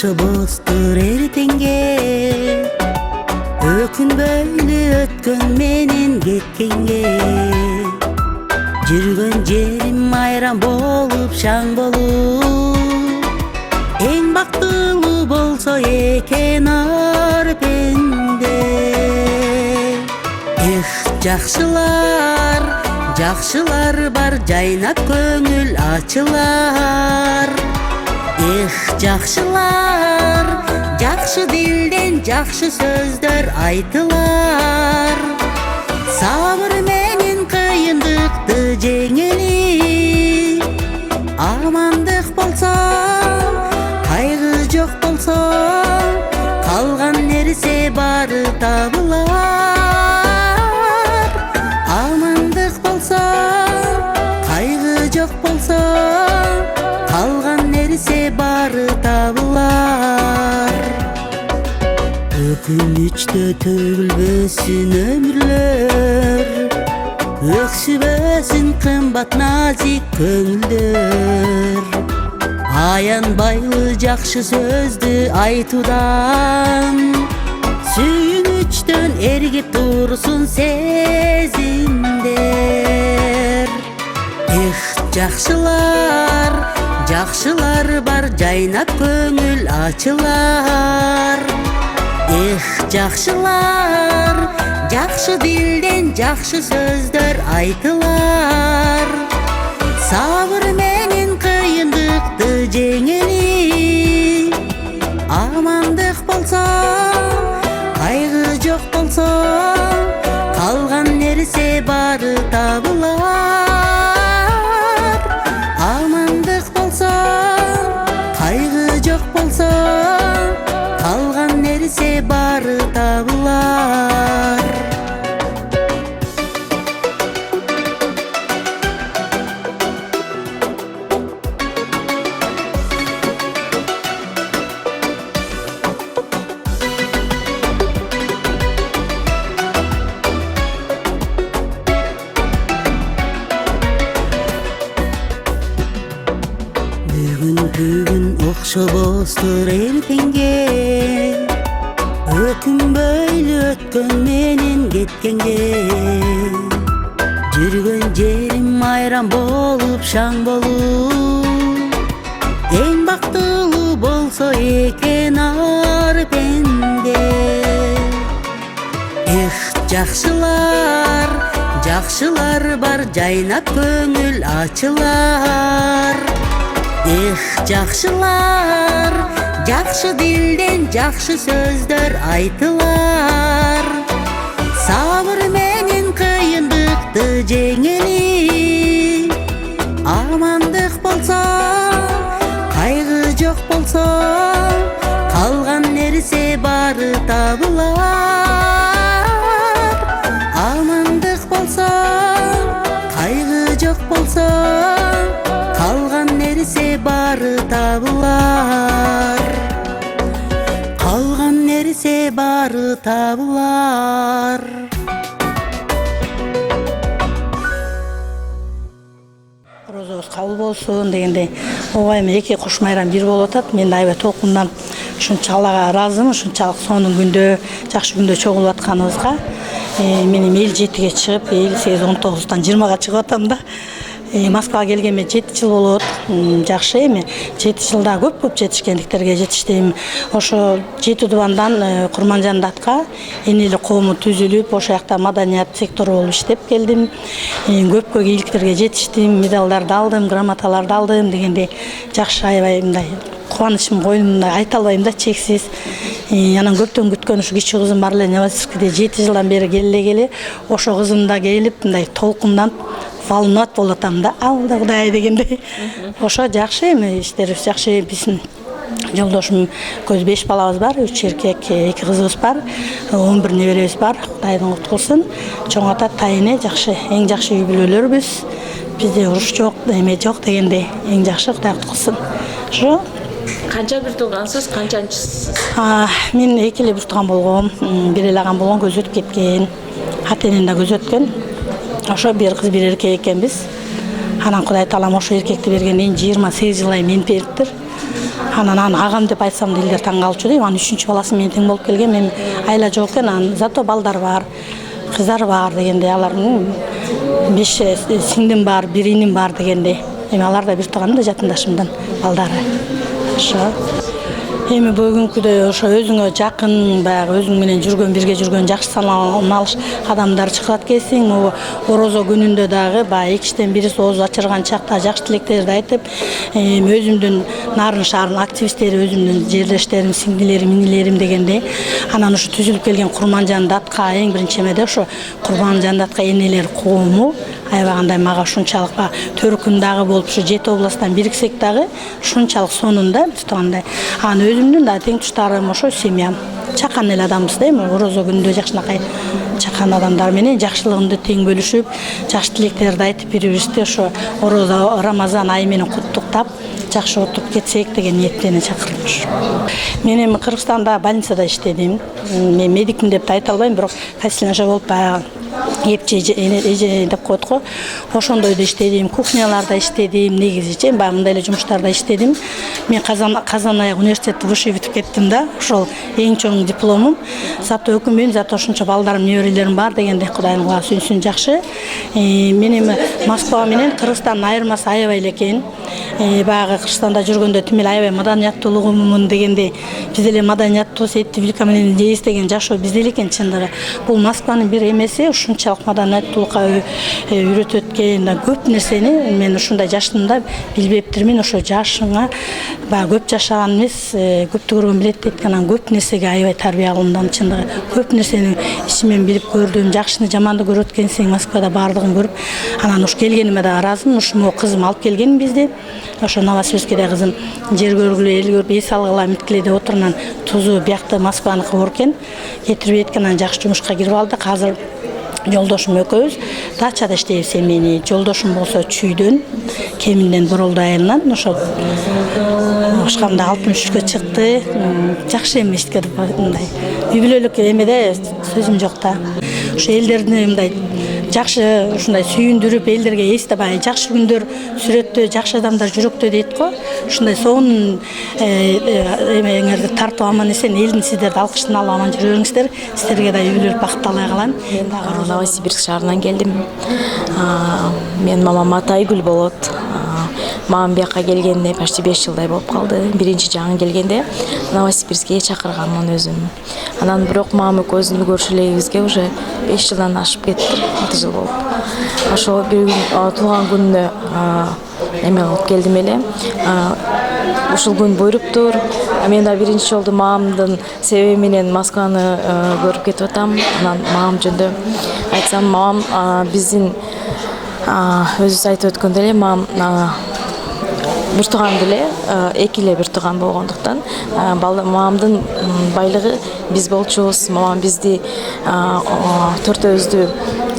окшобостур эртеңге, өкүнбөйлү өткөн менен кеткенге. Жүргөн жерим айран болуп, шаң болуп, эң бактылуу болсо экен ар пенде. Эх, жакшылар бар, жайнап көңүл ачылар. Эх, жакшылар, жакшы дилден жакшы сөздөр айтылар. Сабыр менен кыйындыкты жеңели, амандык болсо, кайгы жок болсо, калган нерсе бары табылар. Амандык болсо, кайгы жок болсо, калган нерсе бары табылар. Өкүнүчтө төгүлбөсүн өмүрлөр, өксүбөсүн кымбат назик көңүлдөр. Аянбайлы жакшы сөздү айтуудан, сүйүнүчтөн эргип турсун сезимдер. Эх, жакшылар бар, жайнап көңүл ачылар. Эх, жакшылар, жакшы дилден жакшы сөздөр айтылар. Сабыр менен кыйындыкты жеңели, амандык болсо, кайгы жок болсо, калган нерсе бары табылар. Амандык болсо, кайгы жок болсо, калган нерсе бары табылар. Бүгүн окшобостур эртеңге, өкүнбөйлү өткөн менен кеткенге. Жүргөн жерим айран болуп, шаң болуп, эң бактылуу болсо экен ар пенде. Эх, жакшылар бар, жайнап көңүл ачылар. Эх, жакшылар, жакшы дилден жакшы сөздөр айтылар. Сабыр менен кыйындыкты жеңели, амандык болсо, кайгы жок болсо, калган нерсе бары табылар. Амандык болсо, кайгы жок болсо, калган нерсе бары табылар. Калган нерсе бары табылар. Розобуз кабыл болсун дегенде, ооба эми эки куш майрам бир болуп атат. Мен аябай толкундан ушунча Аллага ыраазымын, ушунчалык сонун күндө, жакшы күндө чогулуп атканыбызга. Мен эми 57-ге чыгып, 58-19-тан 20-га чыгып атам да. Москвага келгеме 7 жыл болот. Жакшы эми 7 жылда көп жетишкендиктерге жетиштим. Ошо 7 дубандан Курманжандатка энелик коому түзүлүп, ошо жакта маданият сектору болуп иштеп келдим. Көпкө ийгиликтерге жетиштим, медалдарды алдым, грамоталарды алдым дегенде жакшы, аябай мындай кубанычым коюмда айта албайм да, чексиз. Анан көптөн күткөн ушу кичи кызым бар эле, Новосибирскиде 7 жылдан бери келе, ошо кызым да келип мындай толкундан волнат болуп атам да, алда Кудай дегенде. Ошо жакшы эми, иштерибиз жакшы. Биздин жолдошум көз 5 балабыз бар, 3 эркек, 2 кызыбыз бар, 11 неберебиз бар. Кудайдын куткусун. Чоң ата тайыне жакшы, эң жакшы үй бүлөлөрбүз. Бизде уруш жок, эме жок дегенде эң жакшы, Кудай куткусун. Ошо Канча бир туугансыз, канчанчысыз? Мен эки эле бир тууган болгом, бир эле агам болгон, көз өтүп кеткен. Ата-энем да көз өткөн. Ошо бир кыз бир эркек экенбиз. Анан Кудай таалам ошо эркекти бергенден 28 жыл мени бериптир. Анан аны агам деп айтсам да элдер таң калчу дейм. Анын 3-чү баласы менен тең болуп келген. Мен айла жок экен, анан зато балдар бар, кыздар бар дегенде, алардын 5 сиңдим бар, 1 иним бар дегенде. Эми алар да бир тууган да жакындашымдан балдары. Ошо. Эми бүгүнкүдөй ошо өзүңө жакын, баягы өзүң менен жүргөн, бирге жүргөн, жакшы саналыш адамдар чыгат келсең, орозо күнүндө дагы баягы экиштен бириси ооз ачырган чакта жакшы тилектерди айтып, өзүмдүн нарын шаарынын активисттери, өзүмдүн жерлештерим, сиңдилерим, инилерим дегенде, анан ушу түзүлүп келген Курманжан датка эң биринчи эмеде ошо Курманжан датка энелер коому аябагандай мага ушунчалык төркүн дагы болуп, ушу 7 областтан бириксек дагы ушунчалык сонунда биз туугандай. Анан өзүмдүн да тең туштарым ошо семьям. Чакан эле адамбыз да, эми орозо күнүндө жакшынакай чакан адамдар менен жакшылыгымды тең бөлүшүп, жакшы тилектерди айтып, бири-бирибизди ошо орозо Рамазан айы менен куттуктап, жакшы отуруп кетсек деген ниеттен чакырдым. Мен эми Кыргызстанда больницада иштедим. Мен медикмин деп айта албайм, бирок кассиланша болуп баягы эпчи эже деп коет го. Ошондойдо иштедим, кухняларда иштедим, негизичи баягы мындай эле жумуштарда иштедим. Мен Казан аяк университетти вышый бүтүп кеттим да. Ошол эң чоң дипломум. Зато өкүнбөйм, зато ошончо балдарым, неберелерим бар дегенде Кудайдын куасы үнсүн жакшы. Мен эми Москва менен Кыргызстандын айырмасы аябай эле экен. Баягы Кыргызстанда жүргөндө тим эле аябай маданияттуулугумун дегенде, биз деле маданияттуу сетти вилка менен жейбиз деген жашоо бизде эле экен чындыгы. Бул Москванын бир эмеси, ушунчалык маданияттуулукка үйрөтөт экен. Көп нерсени мен ушундай жаштымда билбептирмин. Ошо жашыңа баягы көп жашаган эмес, көптү көргөн билет дейт экен. Анан көп нерсеге аябай тарбия кылындан чындыгы. Көп нерсени ичимен билип көрдүм. Жакшыны жаманды көрөт экенсиң, Москвада баардыгын көрүп, анан уш келгениме да ыраазымын. Ушуну кызым алып келген бизди. Ошо Новосибирскеде кызым жер көргүлө, эл көрүп, эс алгыла, миткиле деп отурган тузу биякта Москваныкы бар экен. Кетирип эткен, анан жакшы жумушка кирип алдык. Азыр жолдошум экөөбүз дачада иштейбиз. Мени жолдошум болсо Чүйдөн, Кеминден Боролду айылынан. Ошо ошкамда 63-кө чыкты. Жакшы эми иштеп мындай. Үй бүлөлүк эмеде сөзүм жок да. Ошо элдерди мындай жакшы ушундай сүйүндүрүп, элдерге эстебай жакшы күндөр сүрөттө, жакшы адамдар жүрөктө дейт го. Ушундай сонун эмеңерди тартып аман эсен элдин сиздерди алкыштан алып аман жүрө бериңиздер. Сиздерге да үй бүлөлүк бакталай калам. Мен дагы Новосибирск шаарынан келдим. Мен мамам Атайгүл болот. Мамам бияка келгенде почти 5 жылдай болуп калды. Биринчи жагын келгенде Новосибирскке чакырганмын өзүм. Анан бирок мамам экөөбүздүн көршүлөрүбүзгө уже 5 жылдан ашып кетти, 6 жыл болуп. Ошо бир күн туулган күнүнө эме кылып келдим эле. Ушул күн буйруптур. Мен да биринчи жолду мамамдын себеби менен Москваны көрүп кетип атам. Анан мамам жөнүндө айтсам, мамам биздин өзү айтып өткөндөй эле, мамам бир тууган деле, эки эле бир тууган болгондуктан мамамдын байлыгы биз болчубуз. Мамам бизди төртөөбүздү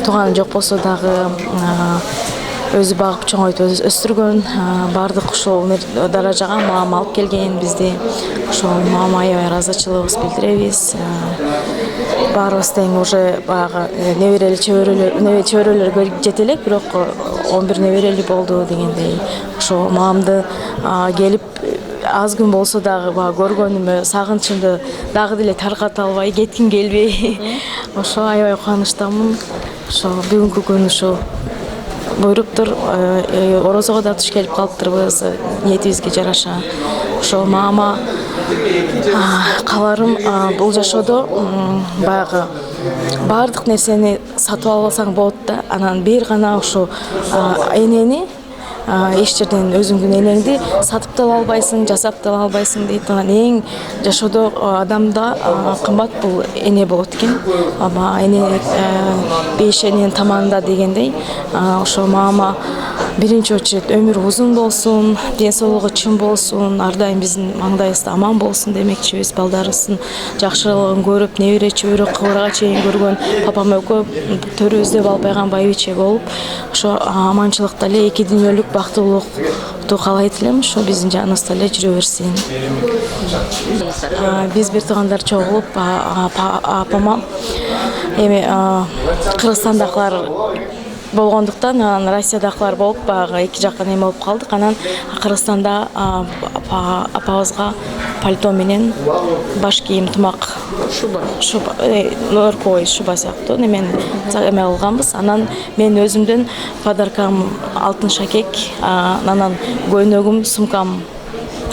тууганы жок болсо дагы өзү багып чоңойтуп өстүргөн. Бардык ушул даражага мамам алып келген бизди. Ошол мамама аябай ыраазычылыгыбызды билдиребиз. Баарыбыз тең уже баягы чөбөрөлөр жете элек, бирок 11 неберели болду дегендей. Ошо мамамды келип аз күн болсо дагы көргөнүмө сагынычымды дагы деле тарката албай, кетким келбей. Ошо аябай кубанычтамын. Ошо бүгүнкү күн ушу буйруптур. Орозого да туш келип калыптырбыз, ниетибизге жараша. Ошо мама каларым бул жашоодо баягы баардык нерсени сатып албасаң болот да. Анан бир гана ошо энени, эч жерден өзүңдүн энеңди сатып да албайсың, жасап да албайсың дейт. Анан эң жашоодо адамда кымбат бул эне болот экен. Эне беш эненин таманында дегендей. Ошо мама биринчи очередь өмүрү узун болсун, ден соолугу чың болсун, ар дайым биздин маңдайыбызда аман болсун демекчибиз. Балдарыбыздын жакшылыгын көрүп, небере чөбөрө кыбырга чейин көргөн папам экөө төрүбүздө балбайган байбиче болуп, ошо аманчылыкта эле эки дүйнөлүк бактылуулукту каалайт элем. Ошо биздин жаныбызда эле жүрө берсин. Биз бир туугандар чогулуп, апама эми Кыргызстандагылар болгондуктан анан Россиядагылар болуп баягы эки жакка неме болуп калдык. Анан Кыргызстанда апабызга пальто менен баш кийим, тумак, шуба, норковый шуба сыяктуу немени эме кылганбыз. Анан мен өзүмдөн подаркам алтын шакек, анан көйнөгүм, сумкам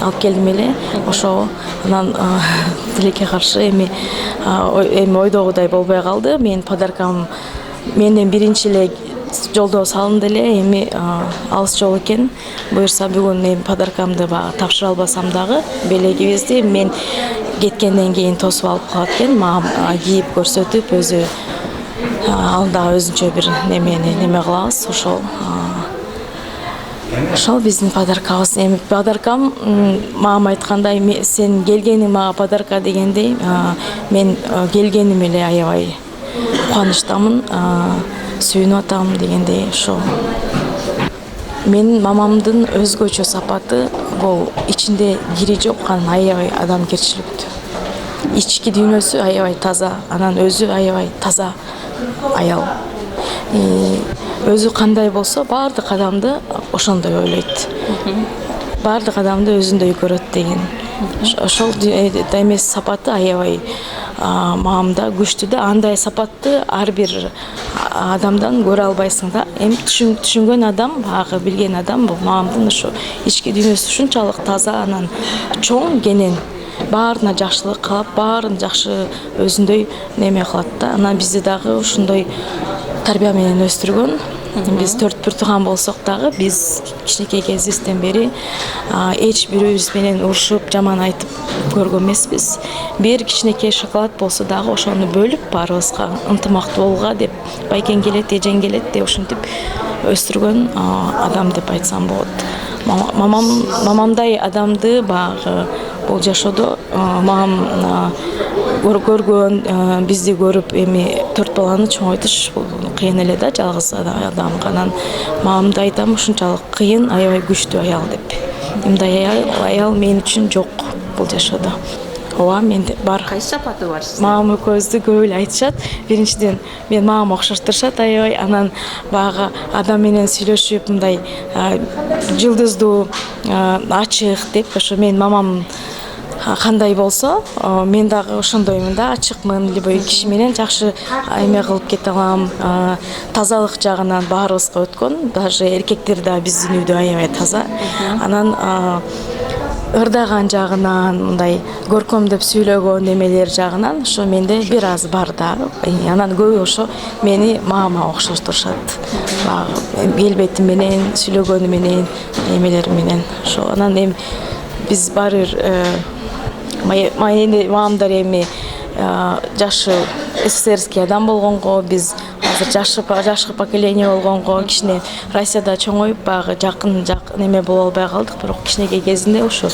алып келдим эле. Ошо анан тилекке каршы эми ойдогудай болбой калды. Менин подаркам менден биринчи эле жолдоо салынды эле. Эми алыс жол экен. Буюрса бүгүн эми подаркамды тапшыра албасам дагы белегибизди мен кеткенден кийин тосуп алып калат экен. Мага кийип көрсөтүп, өзү ал дагы өзүнчө бир неме кылабыз. Ошол биздин подаркабыз. Эми подаркам мама айткандай, сен келгениң мага подарка дегендей, мен келгеним эле аябай кубанычтамын, сүйүнүп атам дегендей. Ошо менин мамамдын өзгөчө сапаты бул ичинде кири жок, анан аябай адамгерчиликтүү. Ички дүйнөсү аябай таза, анан өзү аябай таза аял. Өзү кандай болсо баардык адамды ошондой ойлойт. Баардык адамды өзүндөй көрөт деген. Ошол эмес сапаты аябай мамамда күчтүү да. Андай сапатты ар бир адамдан көрө албайсың да. Эми түшүнгөн адам, баягы билген адам бул мамамдын ошо ички дүйнөсү ушунчалык таза, анан чоң кенен. Баарына жакшылык каалап, баарын жакшы өзүндөй неме кылат да. Анан бизди дагы ушундай тарбия менен өстүргөн. Биз 4 бир тууган болсок дагы, биз кичинекей кезибизден бери эч бирөөбүз менен урушуп, жаман айтып көргөн эмеспиз. Бир кичинекей шоколад болсо дагы ошону бөлүп баарыбызга ынтымактуу болгула деп, байкең келет, эжең келет деп ушинтип өстүргөн адам деп айтсам болот. Мамамдай адамды баягы бул жашоодо мамам көргөн, бизди көрүп эми 4 баланы чоңойтуш бул кыйын эле да, жалгыз адамга. Анан мамамды айтам, ушунчалык кыйын, аябай күчтүү аял деп. Мындай аял мен үчүн жок бул жашоодо. Ооба, менде бар. Кайсы сапаты бар сизде? Мамам экөөбүздү көп эле айтышат. Биринчиден мен мамама окшоштурушат аябай. Анан баягы адам менен сүйлөшүп, мындай жылдыздуу, ачык деп, ошо менин мамам кандай болсо, мен дагы ошондоймун да, ачыкмын, любой киши менен жакшы эме кылып кете алам. Тазалык жагынан баарыбызга өткөн, даже эркектер да биздин үйдө аябай таза. Анан ырдаган жагынан, мындай көркөмдөп сүйлөгөн немелер жагынан ошо менде бир аз бар да. Анан көбү ошо мени мамама окшоштурушат. Келбети менен, сүйлөгөнү менен, немелери менен. Ошо анан эми биз баары мамамдар эми жашы СССРский адам болгонго, биз азыр жашкы поколение болгонго, кичине Россияда чоңоюп, баягы жакын неме боло албай калдык. Бирок кичинекей кезинде ошо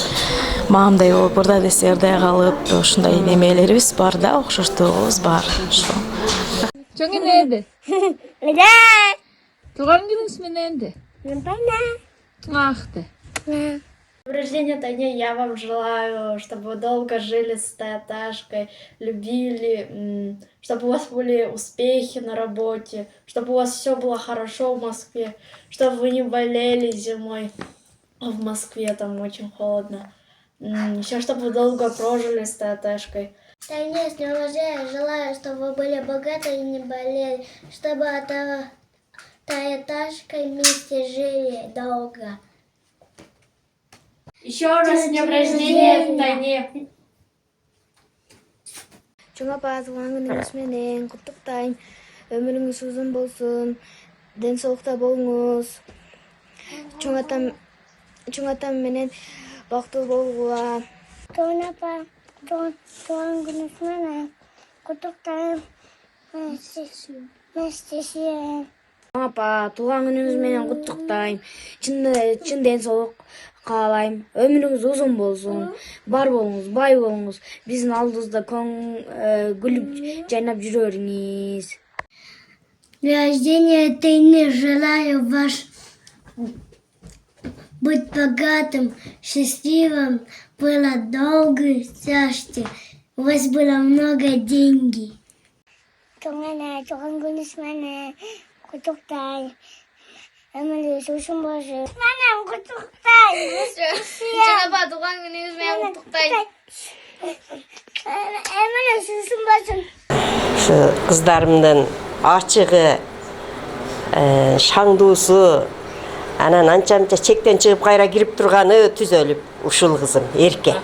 мамамдай болуп, ырда десе ырдай калып, ушундай немелерибиз бар да, окшоштугубуз бар. Ошо. Чоң энеди? Да. Тууган күнүңүз менен? Ахты. Рождения Тане я вам желаю, чтобы вы долго жили с Таташкой, любили, чтобы у вас были успехи на работе, чтобы у вас все было хорошо в Москве, чтобы вы не болели зимой в Москве, там очень холодно. Еще чтобы вы долго прожили с Таташкой. Таня, с днем рождения желаю, чтобы вы были богаты и не болели, чтобы Таташкой вместе жили долго. Еще раз с днем рождения, Тане. Чоң апа, туған күніңіз менен құттықтайм. Өміріңіз ұзын болсын, денсаулықта болыңыз. Чоң атам менен бақытты болуға. Чоң апа, туған күніңіз менен құттықтайм. Мәстесен. Чоң апа, туған күніңіз менен құттықтайм. Чын денсаулық каалайм. Өмүрүңүз узун болсун, бар болуңуз, бай болуңуз, биздин алдыбызда күлүп жайнап жүрө бериңиз. Рождения Тайны желаю ваш быть богатым, счастливым, было долгое счастье, у вас было много денег. Туған күніңіз менен Kutuktay. Emily susun başı. Benim kutuktay. Cenab-ı Doğan gününüz benim kutuktayım. Emily susun başı. Şu kızlarımdan açığı, шаңдуусу, анан анча-мынча чектен чыгып кайра кирип турганы түзөлүп, ушул кызым эрке.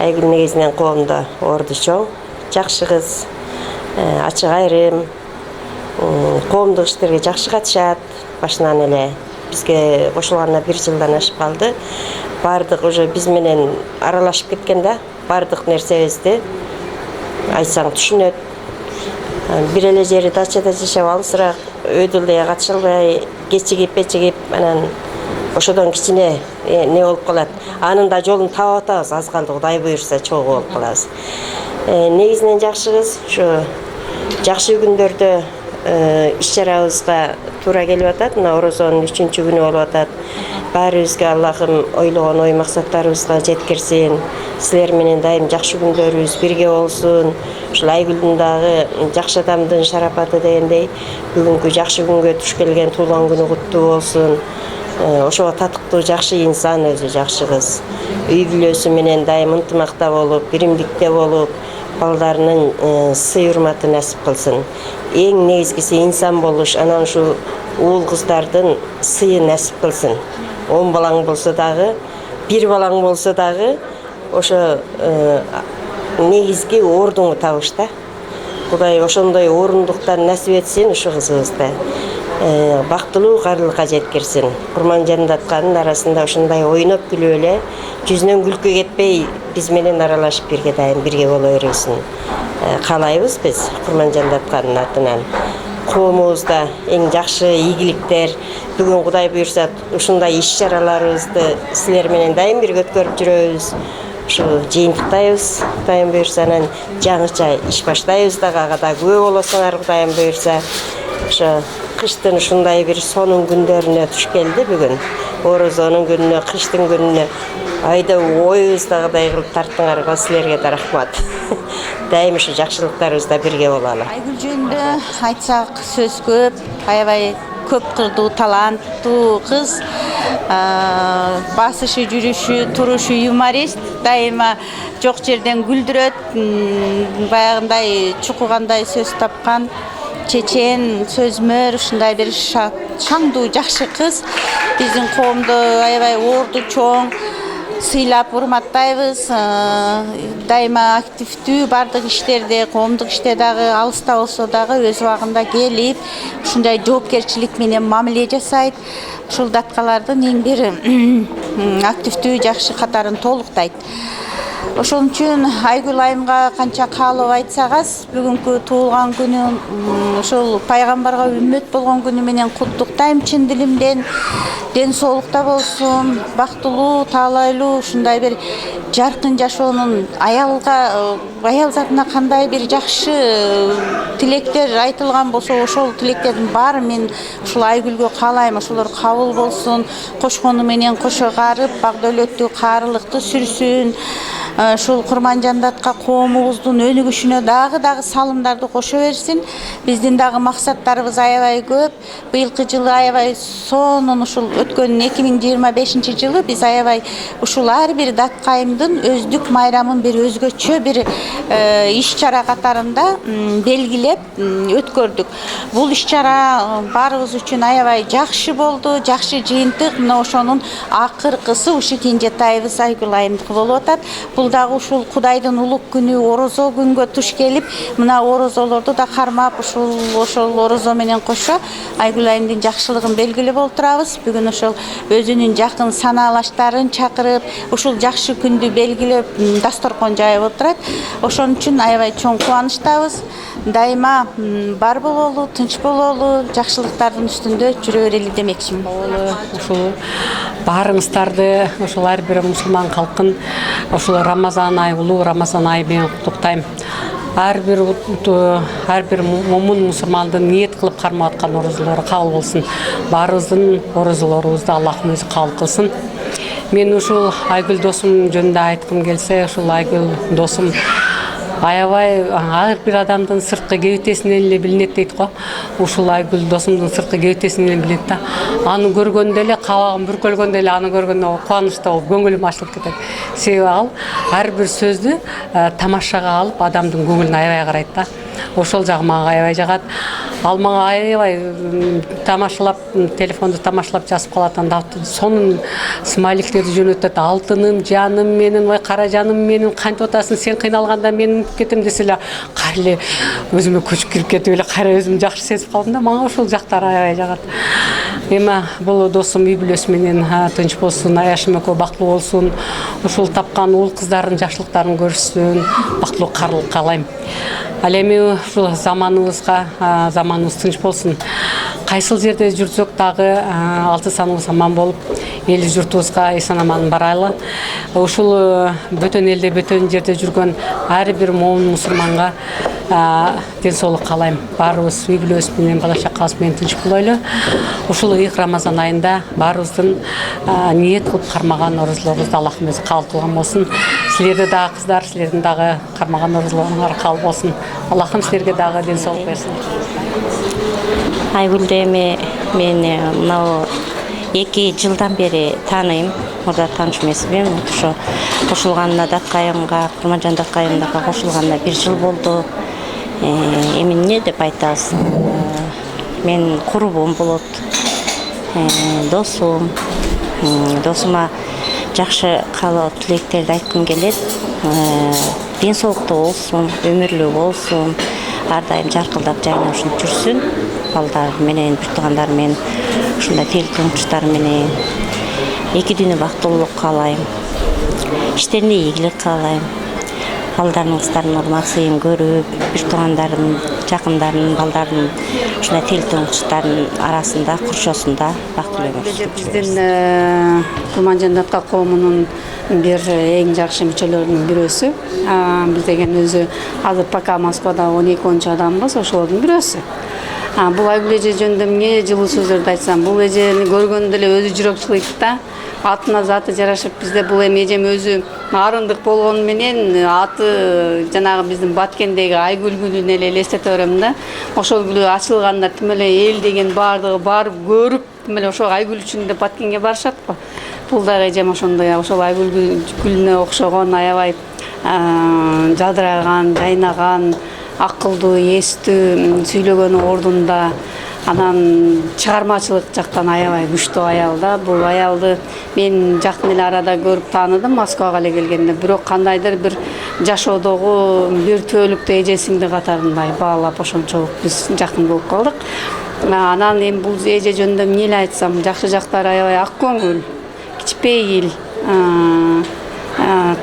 Айгүл негизинен коомдо орду чоң, жакшы кыз, ачык айрым, коомдук иштерге жакшы катышат. Башынан эле бизге кошулганына 1 жылдан ашып калды. Бардык уже биз менен аралашып кеткен да, бардык нерсебизди айтсаң түшүнөт. Бир эле жери дачада жашап алысыраак өйдөлдөй катыша албай, кечигип, анан ошодон кичине не болуп калат. Анын да жолун таап атабыз, аз калды Кудай буйрса чогуу болуп калабыз. Негизинен жакшы кыз, ушу жакшы күндөрдө иш-чарабызга туура келип атат. Мына орозонун 3-күнү болуп атат. Баарыбызга Аллахым ойлогон ой максаттарыбызга жеткирсин. Силер менен дайым жакшы күндөрүбүз бирге болсун. Ушул Айгүлдүн дагы жакшы адамдын шарапаты дегендей, бүгүнкү жакшы күнгө туш келген туулган күнү куттуу болсун. Ошого татыктуу жакшы инсан, өзү жакшы кыз. Үй бүлөсү менен дайым ынтымакта болуп, биримдикте болуп, балдарынын сый-урматы насип кылсын. Эң негизгиси инсан болуш, анан ушу уул кыздардын сыйы насип кылсын. 10 балаң болсо дагы, 1 балаң болсо дагы, ошо негизги ордуңду табыш да. Кудай ошондой орундуктан насип этсин ушу кызыбызды. Бактылуу карылыкка жеткирсин. Курман Жандатканын арасында ошондой ойноп күлүп эле, жүзүнөн күлкү кетпей, биз менен аралашып бирге дайым бирге боло бересин. Каалайбыз биз Курман Жандатканын атынан. Коомубузда эң жакшы ийгиликтер, бүгүн Кудай буйрса ушундай иш-чараларыбызды силер менен дайым бирге өткөрүп жүрөбүз. Ушу жыйынтыктайбыз, Кудайым буйрса, анан жаңыча иш баштайбыз дагы, ага да күбө болосуңар Кудайым буйрса. Ошо кыштын ушундай бир сонун күндөрүнө туш келди бүгүн. Орозонун күнүнө, кыштын күнүнө айда оюбуздагыдай кылып тарттыңарга силерге да рахмат. Дайым ушу жакшылыктарыбызда бирге болалы. Айгүл жөнүндө айтсак сөз көп, аябай көп кырдуу, таланттуу кыз. Басышы, жүрүшү, турушу юморист, дайыма жок жерден күлдүрөт, баягындай чукугандай сөз тапкан, чечен, сөзмөр, ушундай бир шаңдуу жакшы кыз. Биздин коомдо аябай орду чоң, сыйлап урматтайбыз. Дайыма активдүү бардык иштерде, коомдук иште дагы алыста болсо дагы өз убагында келип, ушундай жоопкерчилик менен мамиле жасайт. Ушул даткалардын эң бир активдүү жакшы катарын толуктайт. Ошон үчүн Айгүл айымга канча каалоо айтсак аз, бүгүнкү туулган күнү, ошол пайгамбарга үммөт болгон күнү менен куттуктайм чын дилимден. Ден соолукта болсун, бактылуу, таалайлуу, ушундай бир жаркын жашоонун аял затына кандай бир жакшы тилектер айтылган болсо, ошол тилектердин баары мен ушул Айгүлгө каалайм, ошолор кабыл болсун, кошкону менен кошо карып, бак дөөлөттүү, каарылыкты сүрсүн. Ушул Курман Жандатка коомубуздун өнүгүшүнө дагы салымдарды кошо берсин. Биздин дагы максаттарыбыз аябай көп. Быйылкы жылы аябай сонун, ушул өткөн 2025 жылы биз аябай ушул ар бир даткайымдын өздүк майрамын бир өзгөчө бир иш-чара катарында белгилеп өткөрдүк. Бул иш-чара баарыбыз үчүн аябай жакшы болду, жакшы жыйынтык. Мына ошонун акыркысы ушу кенжетайыбыз Айгүл айымдыкы болуп атат. Бул дагы ушул Кудайдын улук күнү, орозо күнгө туш келип, мына орозолорду да кармап, ошол орозо менен кошо Айгүл айымдын жакшылыгын белгилеп отурабыз. Бүгүн ошол өзүнүн жакын санаалаштарын чакырып, ушул жакшы күндү белгилеп, дасторкон жайып отурат. Ошон үчүн аябай чоң кубанычтабыз. Дайыма бар бололу, тынч бололу, жакшылыктардын үстүндө жүрө берели демекчимин. Ушул баарыңыздарды, ушул ар бир мусулман калкын ушул Рамазан айы, улуу Рамазан айы менен куттуктайм. Ар бир момун мусулмандын ниет кылып кармап аткан орозолору кабыл болсун. Баарыбыздын орозолорубузду Аллахым өзү кабыл кылсын. Мен ушул Айгүл досум жөнүндө айткым келсе, ушул Айгүл досум аябай ар бир адамдын сырткы кебитесинен эле билинет дейт го. Ушул Айгүл досумдун сырткы кебитесинен эле билинет да. Аны көргөндө эле кабагым бүркөлгөндө эле аны көргөндө кубанычта болуп көңүлүм ачылып кетет. Себеби ал ар бир сөздү тамашага алып адамдын көңүлүнө аябай карайт да. Ошол жагы мага аябай жагат. Ал мага аябай тамашалап, телефонду тамашалап жазып калат, анда сонун смайликтерди жөнөтөт. Алтыным, жаным менин, ой кара жаным менин, кантип атасың, сен кыйналганда мен унутуп кетем десе эле, кайра эле өзүмө көчүп кирип кетип эле кайра өзүм жакшы сезип калдым да. Мага ошол жактар аябай жагат. Эми бул досум үй бүлөсү менен тынч болсун, аяшым экөө бактылуу болсун. Ушул тапкан уул кыздардын жакшылыктарын көрүшсүн, бактылуу каалайм. Ал эми ушул заманыбыз тынч болсун. Кайсыл жерде жүрсөк дагы алты саныбыз аман болуп, эл журтубузга эсен-аман барайлы. Ушул бөтөн элде, бөтөн жерде жүргөн ар бир момун мусулманга ден соолук каалайм. Баарыбыз үй бүлөбүз менен, бала чакабыз менен тынч болойлу. Ушул ыйык Рамазан айында баарыбыздын ниет кылып кармаган оразаларыбызды Аллахым өзү кабыл кылган болсун. Силерде дагы кыздар, силердин дагы кармаган оразаларыңар кабыл болсун. Аллахым силерге дагы ден соолук берсин. Айгүлдү эми мен мынау 2 жылдан бери тааныйм. Мурда тааныш эмесмин. Ошо кошулганына Датқайымга, Курманжан Датқайымга кошулганына 1 жыл болду. Эми эмне деп айтабыз? Мен курбум болот. Досума жакшы каалоо тилектерди айткым келет. Ден соолуктуу болсун, өмүрлүү болсун, ар дайым жаркылдап жайнашып жүрсүн. Балдар менен, бир туугандар менен, ушундай тил тумчтар менен 2 дүнү бактылуулук каалайм. Иштерине ийгилик каалайм. Балдардын, кыздардын урматсын көрүп, бир туугандарын, жакындарын, балдардын ушундай тил тумчтардын арасында, куршосунда бактылуу өмүр. Биздин Курманжан Датка коомунун бир эң жакшы мүчөлөрүнүн бирөөсү. Биз деген өзү азыр пока Москвада 12 адамбыз, ошолордун бирөөсү. Бул Айгүл эже жөнүндө эмне жылуу сөздөрдү айтсам, бул эжени көргөндө эле өзү жүрөк жылыйт да. Атына заты жарашып, бизде бул эми эжем өзү арындык болгону менен аты жанагы биздин Баткендеги Айгүл гүлүн эле элестете берем да. Ошол гүлү ачылганда тим эле эл деген баардыгы барып көрүп, тим эле ошо Айгүл үчүн деп Баткенге барышат го. Бул дагы эжем ошондой, ошол Айгүл гүлүнө окшогон аябай жадыраган, жайнаган, акылдуу, эстүү, сүйлөгөнү ордунда, анан чыгармачылык жактан аябай күчтүү аял да. Бул аялды мен жакын эле арада көрүп тааныдым Москвага эле келгенде. Бирок кандайдыр бир жашоодогу бир түбөлүктө эжесиңди катарындай баалап ошончолук биз жакын болуп калдык. Анан эми бул эже жөнүндө эмне эле айтсам, жакшы жактары аябай ак көңүл, кичпейил,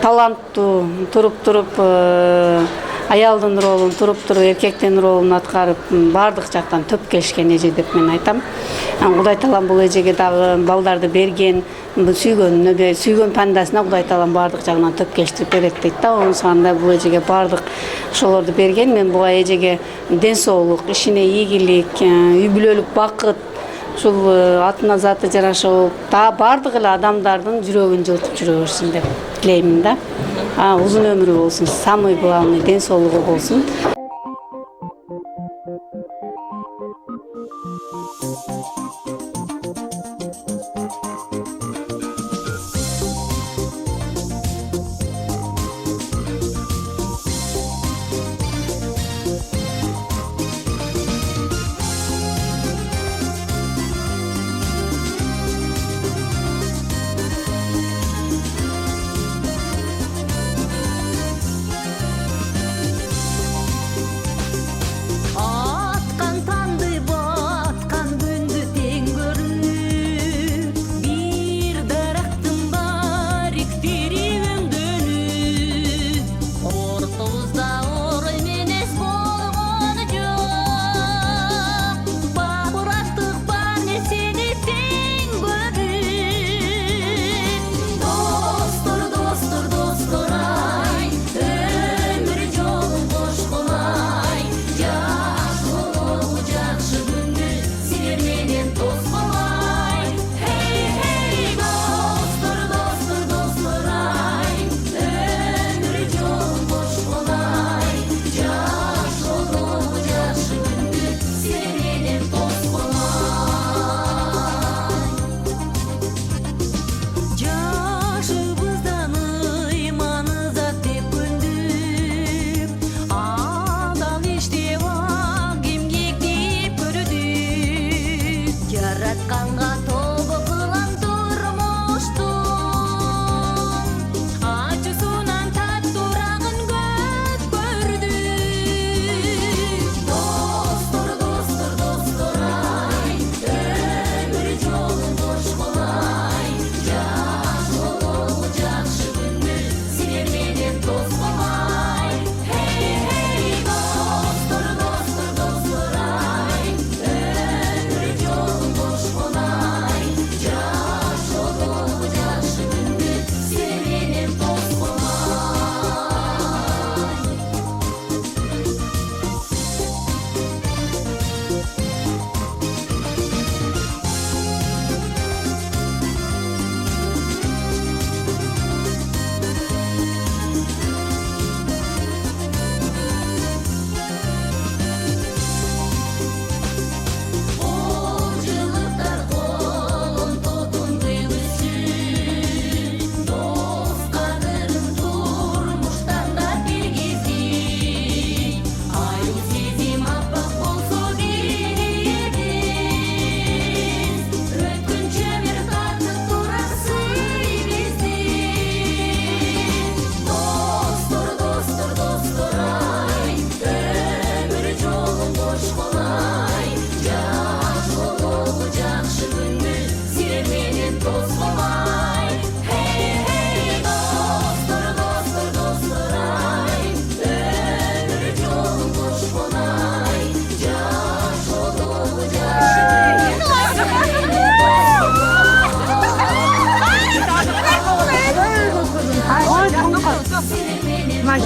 таланттуу, туруп аялдын ролун, туруп эркектин ролун аткарып, бардык жактан төп келишкен эже деп мен айтам. Кудай таалам бул эжеге дагы балдарды берген, сүйгөн пандасына Кудай таалам бардык жагынан төп келиштирип берет дейт да. Ошондой бул эжеге бардык ошолорду берген. Мен буга эжеге ден соолук, ишине ийгилик, үй бүлөлүк бакыт, ушул атына заты жараша болуп, бардык эле адамдардын жүрөгүн жылытып жүрө берсин деп тилеймин да. Узун өмүрү болсун, самый главный ден соолугу болсун.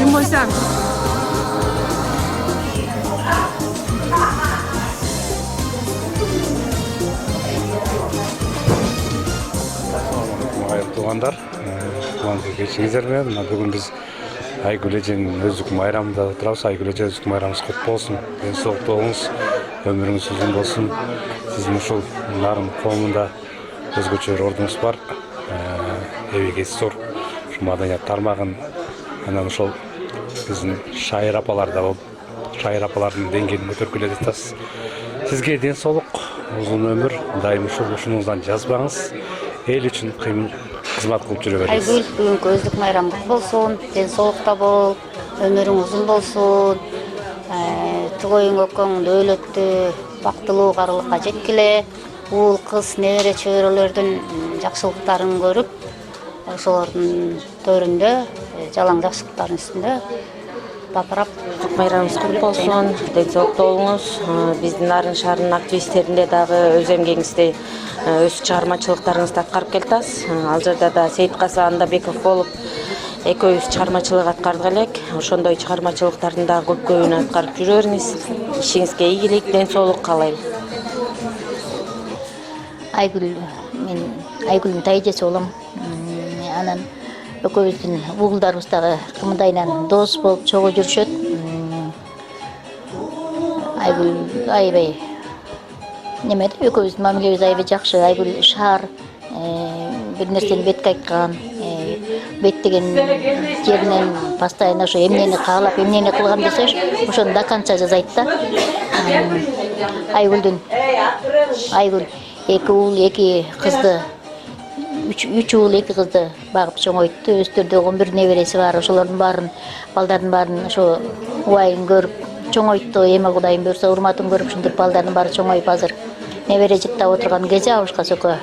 Ким болсам? Туғандар, туғанды кешіңіздер мен. Бүгін біз Айгүл эженин өздүк майрамында отурабыз. Айгүл эже өздүк майрамыңыз кут болсун. Ден соолук болуңуз, өмүрүңүз узун болсун. Сиздин ушул нарын коомунда өзгөчө бир ордуңуз бар. Эбегей зор маданият тармагын анан ошол биздин шайыр апалар да болуп, шайыр апалардын деңгээлин көтөрүп келе жатасыз. Сизге ден соолук, узун өмүр, дайым ушунуңуздан жазбаңыз. Эл үчүн кызмат кылып жүрө бериңиз. Айгүл, бүгүнкү өздүк майрамы кут болсун, ден соолукта бол, өмүрүң узун болсун. Тугоюң өкөң дөөлөттүү, бактылуу карылыкка жеткиле. Уул, кыз, небере чөбөрөлөрдүн жакшылыктарын көрүп, ошолордун төрүндө, жалаң жакшылыктардын үстүндө бапырап. Майрамыңыз кут болсун, ден соолукта болуңуз. Биздин Нарын шаарынын активисттеринде дагы өз эмгегиңизди, өз чыгармачылыктарыңызды аткарып келатасыз. Ал жерде да Сейиткасы Андабеков болуп, экөөбүз чыгармачылык аткардык элек. Ошондой чыгармачылыктардын дагы көпкөйүн аткарып жүрө бериңиз. Ишиңизге ийгилик, ден соолук каалайм. Айгүл, мен Айгүлдүн тайжеси болом. Анан экөөбүздүн уулдарыбыз дагы кымдайынан дос болуп чогуу жүрүшөт. Айгүл аябай немеде экөөбүздүн мамилебиз аябай жакшы. Айгүл шаар бир нерсени бетке айткан, беттеген жеринен постоянно ошо эмнени каалап, эмнени кылган десе, ошону до конца жазайт да. Айгүл эки уул, эки кызды, үч уул, эки кызды багып чоңойтtu. Өздөрү 11 небереси бар. Ошолордун баарын, балдардын баарын ошо убайын көрүп чоңойтtu. Эме Кудайым буйрса, урматын көрүп ушинтип балдардын баары чоңоюп азыр небере жыттап отурган кези абышка сөкө.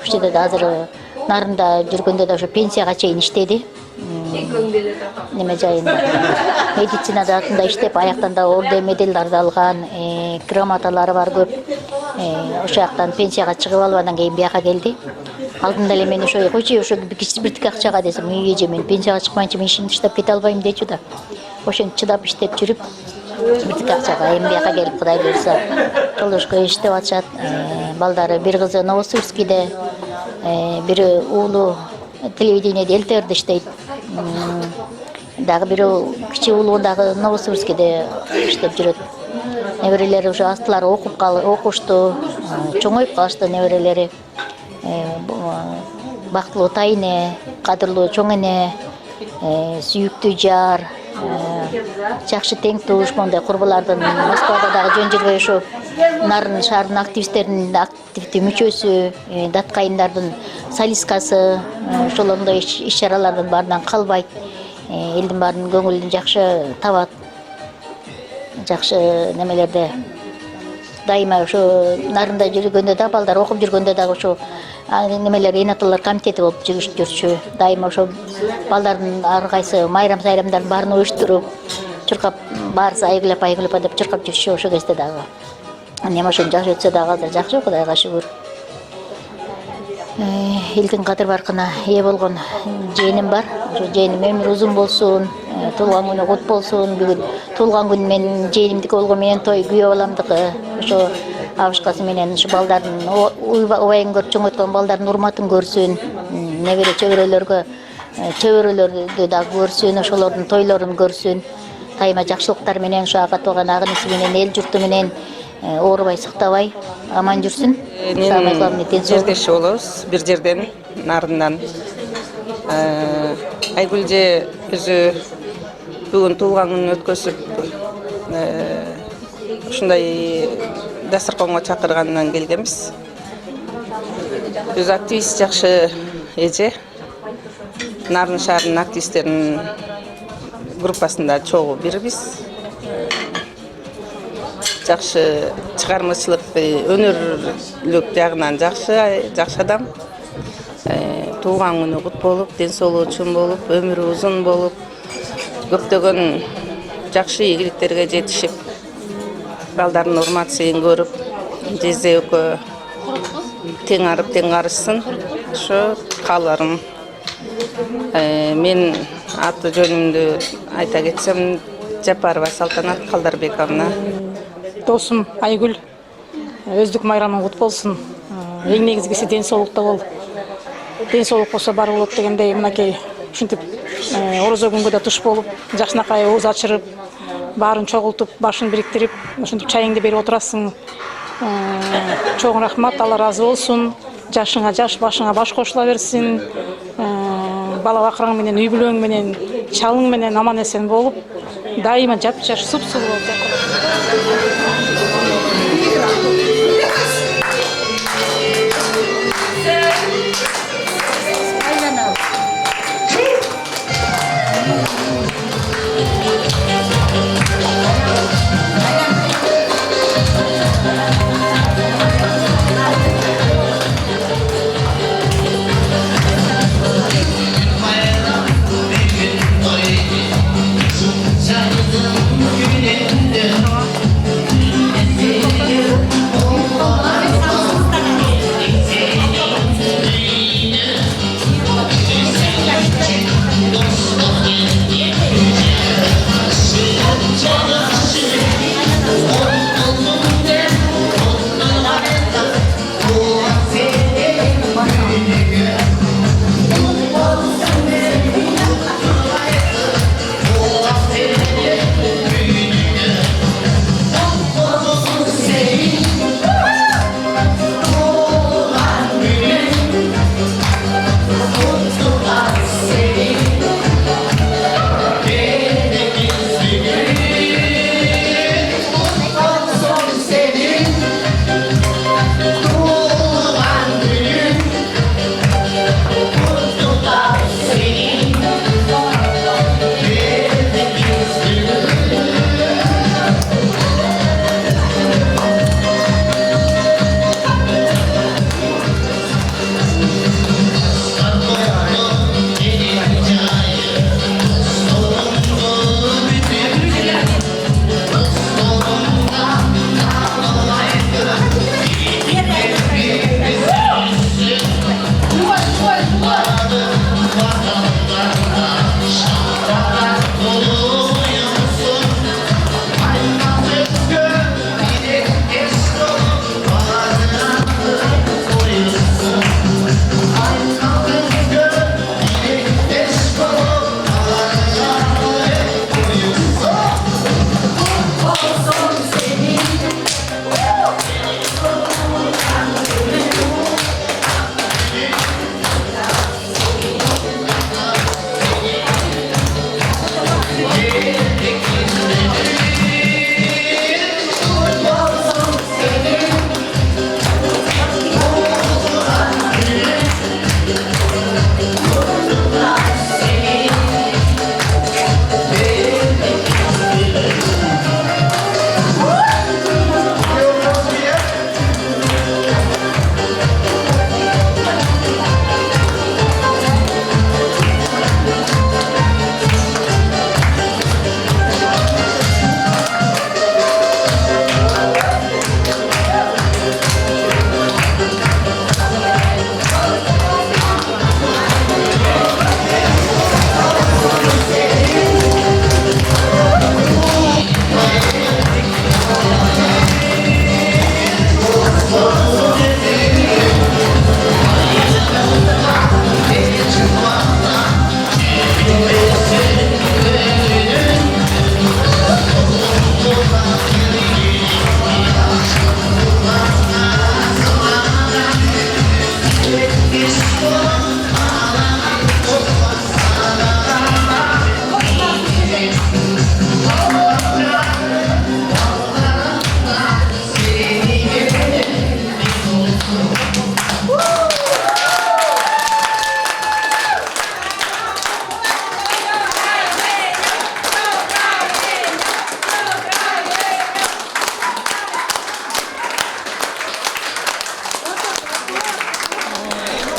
Ушул жерде азыр Нарында жүргөндө да ошо пенсияга чейин иштеди. Неме жайында медицина жаатында иштеп, аяктан да орден медалдарды алган, грамоталары бар көп. Ошол жактан пенсияга чыгып алып андан кийин бияка келди. Алдында эле мен ошо койчу, ошо биртик акчага десем, эже мен пенсияга чыкмайынча мен ишимди таштап кете албайм дечү да. Ошентип чыдап иштеп жүрүп, биртик акчага эми бияка келип Кудай буйрса жолдошко иштеп атышат. Балдары бир кызы Новосибирскиде, бири уулу телевидениеде ЛТРде иштейт. Дагы бир кичи уулу дагы Новосибирскиде иштеп жүрөт. Неберелери уже астылары окушту, чоңоюп калышты неберелери. Бактылуу тайыне, кадырлуу чоң эне, сүйүктүү жар, жакшы тең туш, мондай курбулардын Москвада дагы жөн жүрбөй ошо Нарын шаарынын активисттеринин активдүү мүчөсү, даткайындардын солисткасы, ошолондой иш-чаралардын баарынан калбайт. Элдин баарынын көңүлүн жакшы табат. Жакшы немелерде дайыма ошо Нарында жүргөндө да, балдар окуп жүргөндө да ошо немелер Энаталар комитети болуп жүрчү. Дайыма ошо балдардын ар кайсы майрам-сайрамдарын баарын уюштуруп, чуркап, баарысы айгылап деп чуркап жүрчү ошо кезде дагы. Эми ошо жакшы өтсө дагы азыр жакшы, Кудайга шүгүр. Элдин кадыр баркына ээ болгон жээним бар. Ошо жээним өмүрү узун болсун, туулган күнү кут болсун. Бүгүн туулган күн менин жээнимдики болгон менен той күйөө баламдыкы. Ошо абышкасы менен ушу балдардын убайын көрүп чоңойткон балдардын урматын көрсүн. Небере чөбөрөлөрдү дагы көрсүн, ошолордун тойлорун көрсүн. Тайма жакшылыктар менен ушу ага тууган агынысы менен эл журту менен оорубай сыктабай аман жүрсүн. Жердеши болобуз, бир жерден, Нарындан. Айгүл же өзү бүгүн туулган күнүн өткөзүп, ушундай дасырконго чакыргандан келгенбиз. Өзү активист, жакшы эже. Нарын шаарынын активисттеринин группасында чогуу бирбиз. Жакшы чыгармачылык, өнөрлүк жагынан жакшы адам. Туулган күнү кут болуп, ден соолугу чың болуп, өмүрү узун болуп, көптөгөн жакшы ийгиликтерге жетишип, балдардын урматсын көрүп, эже экөө тең арып тең карышсын. Ошо кааларым. Мен аты жөнүмдү айта кетсем Жапарова Салтанат Калдарбековна. Досым Айгүл, өздүк майрамың кут болсун. Эң негизгиси ден соолукта бол. Ден соолук болсо бар болот дегендей, мынакей ушинтип орозо күнгө да туш болуп, жакшынакай ооз ачырып, баарын чогултуп, башын бириктирип, ушинтип чайыңды берип отурасың. Чоң рахмат, Алла разы болсун. Жашыңа жаш, башыңа баш кошула берсин. Бала бакыраң менен, үй бүлөң менен, чалың менен аман эсен болуп, дайыма жап-жаш, суп-сулуу болуп.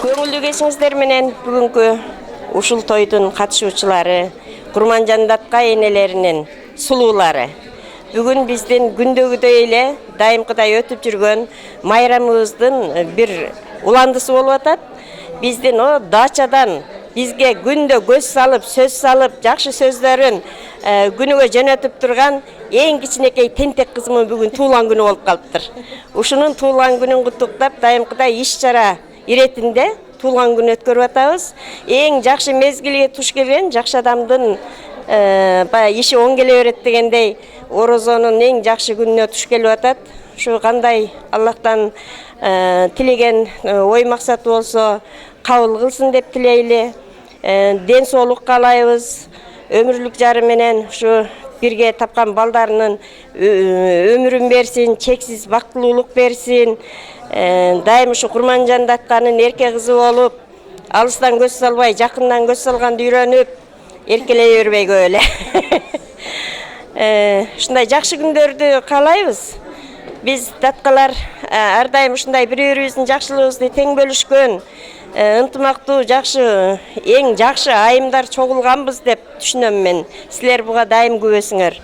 Көңүлдүү кечиңиздер менен бүгүнкү ушул тойдун катышуучулары, Курманжандатка энелеринин сулуулары. Бүгүн биздин күндөгүдөй эле дайымкыдай өтүп жүргөн майрамыбыздын бир уландысы болуп атат. Биздин о дачадан бизге күндө көз салып, сөз салып, жакшы сөздөрүн күнүгө жөнөтүп турган эң кичинекей тентек кызымын бүгүн туулган күнү болуп калыптыр. Ушунун туулган күнүн куттуктап, дайымкыдай иш-чара иретинде туулган күн өткөрүп атабыз. Эң жакшы мезгилге туш келген, жакшы адамдын баягы иши оң келе берет дегендей, орозонун эң жакшы күнүнө туш келип атат. Ушу кандай Аллахтан тилеген ой максаты болсо кабыл кылсын деп тилейли. Ден соолук каалайбыз. Өмүрлүк жары менен ушу бирге тапкан балдарынын өмүрүн берсин, чексиз бактылуулук берсин. Дайым ушу Курманжан Датканын эрке кызы болуп, алыстан көз салбай, жакындан көз салганды үйрөнүп, эркелей бербей эле. Ушундай жакшы күндөрдү каалайбыз. Биз даткалар ар дайым ушундай бири-бирибиздин жакшылыгыбызды тең бөлүшкөн, ынтымактуу, жакшы, эң жакшы айымдар чогулганбыз деп түшүнөм мен. Силер буга дайым күбөсүңөр.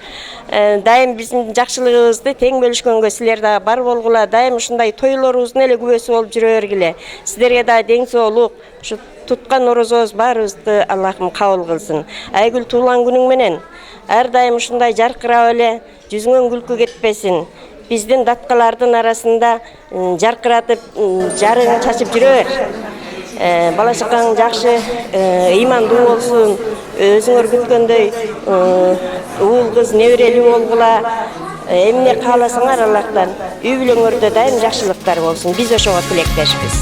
Дайым биздин жакшылыгыбызды тең бөлүшкөнгө силер дагы бар болгула, дайым ушундай тойлорубуздун эле күбөсү болуп жүрө бергиле. Силерге дагы дең соолук, ушу туткан орозобуз баарыбызды Аллахым кабыл кылсын. Айгүл туулган күнүң менен ар дайым ушундай жаркырап эле, жүзүңөн күлкү кетпесин. Биздин даткалардын арасында жаркыратып, жарыгын чачып жүрө бер. Бала чакаң жакшы, ыймандуу болсун, өзүңөр күткөндөй уул кыз неберелүү болгула. Эмне кааласаңар Аллахтан, үй бүлөңөрдө дайым жакшылыктар болсун. Биз ошого тилектешпиз.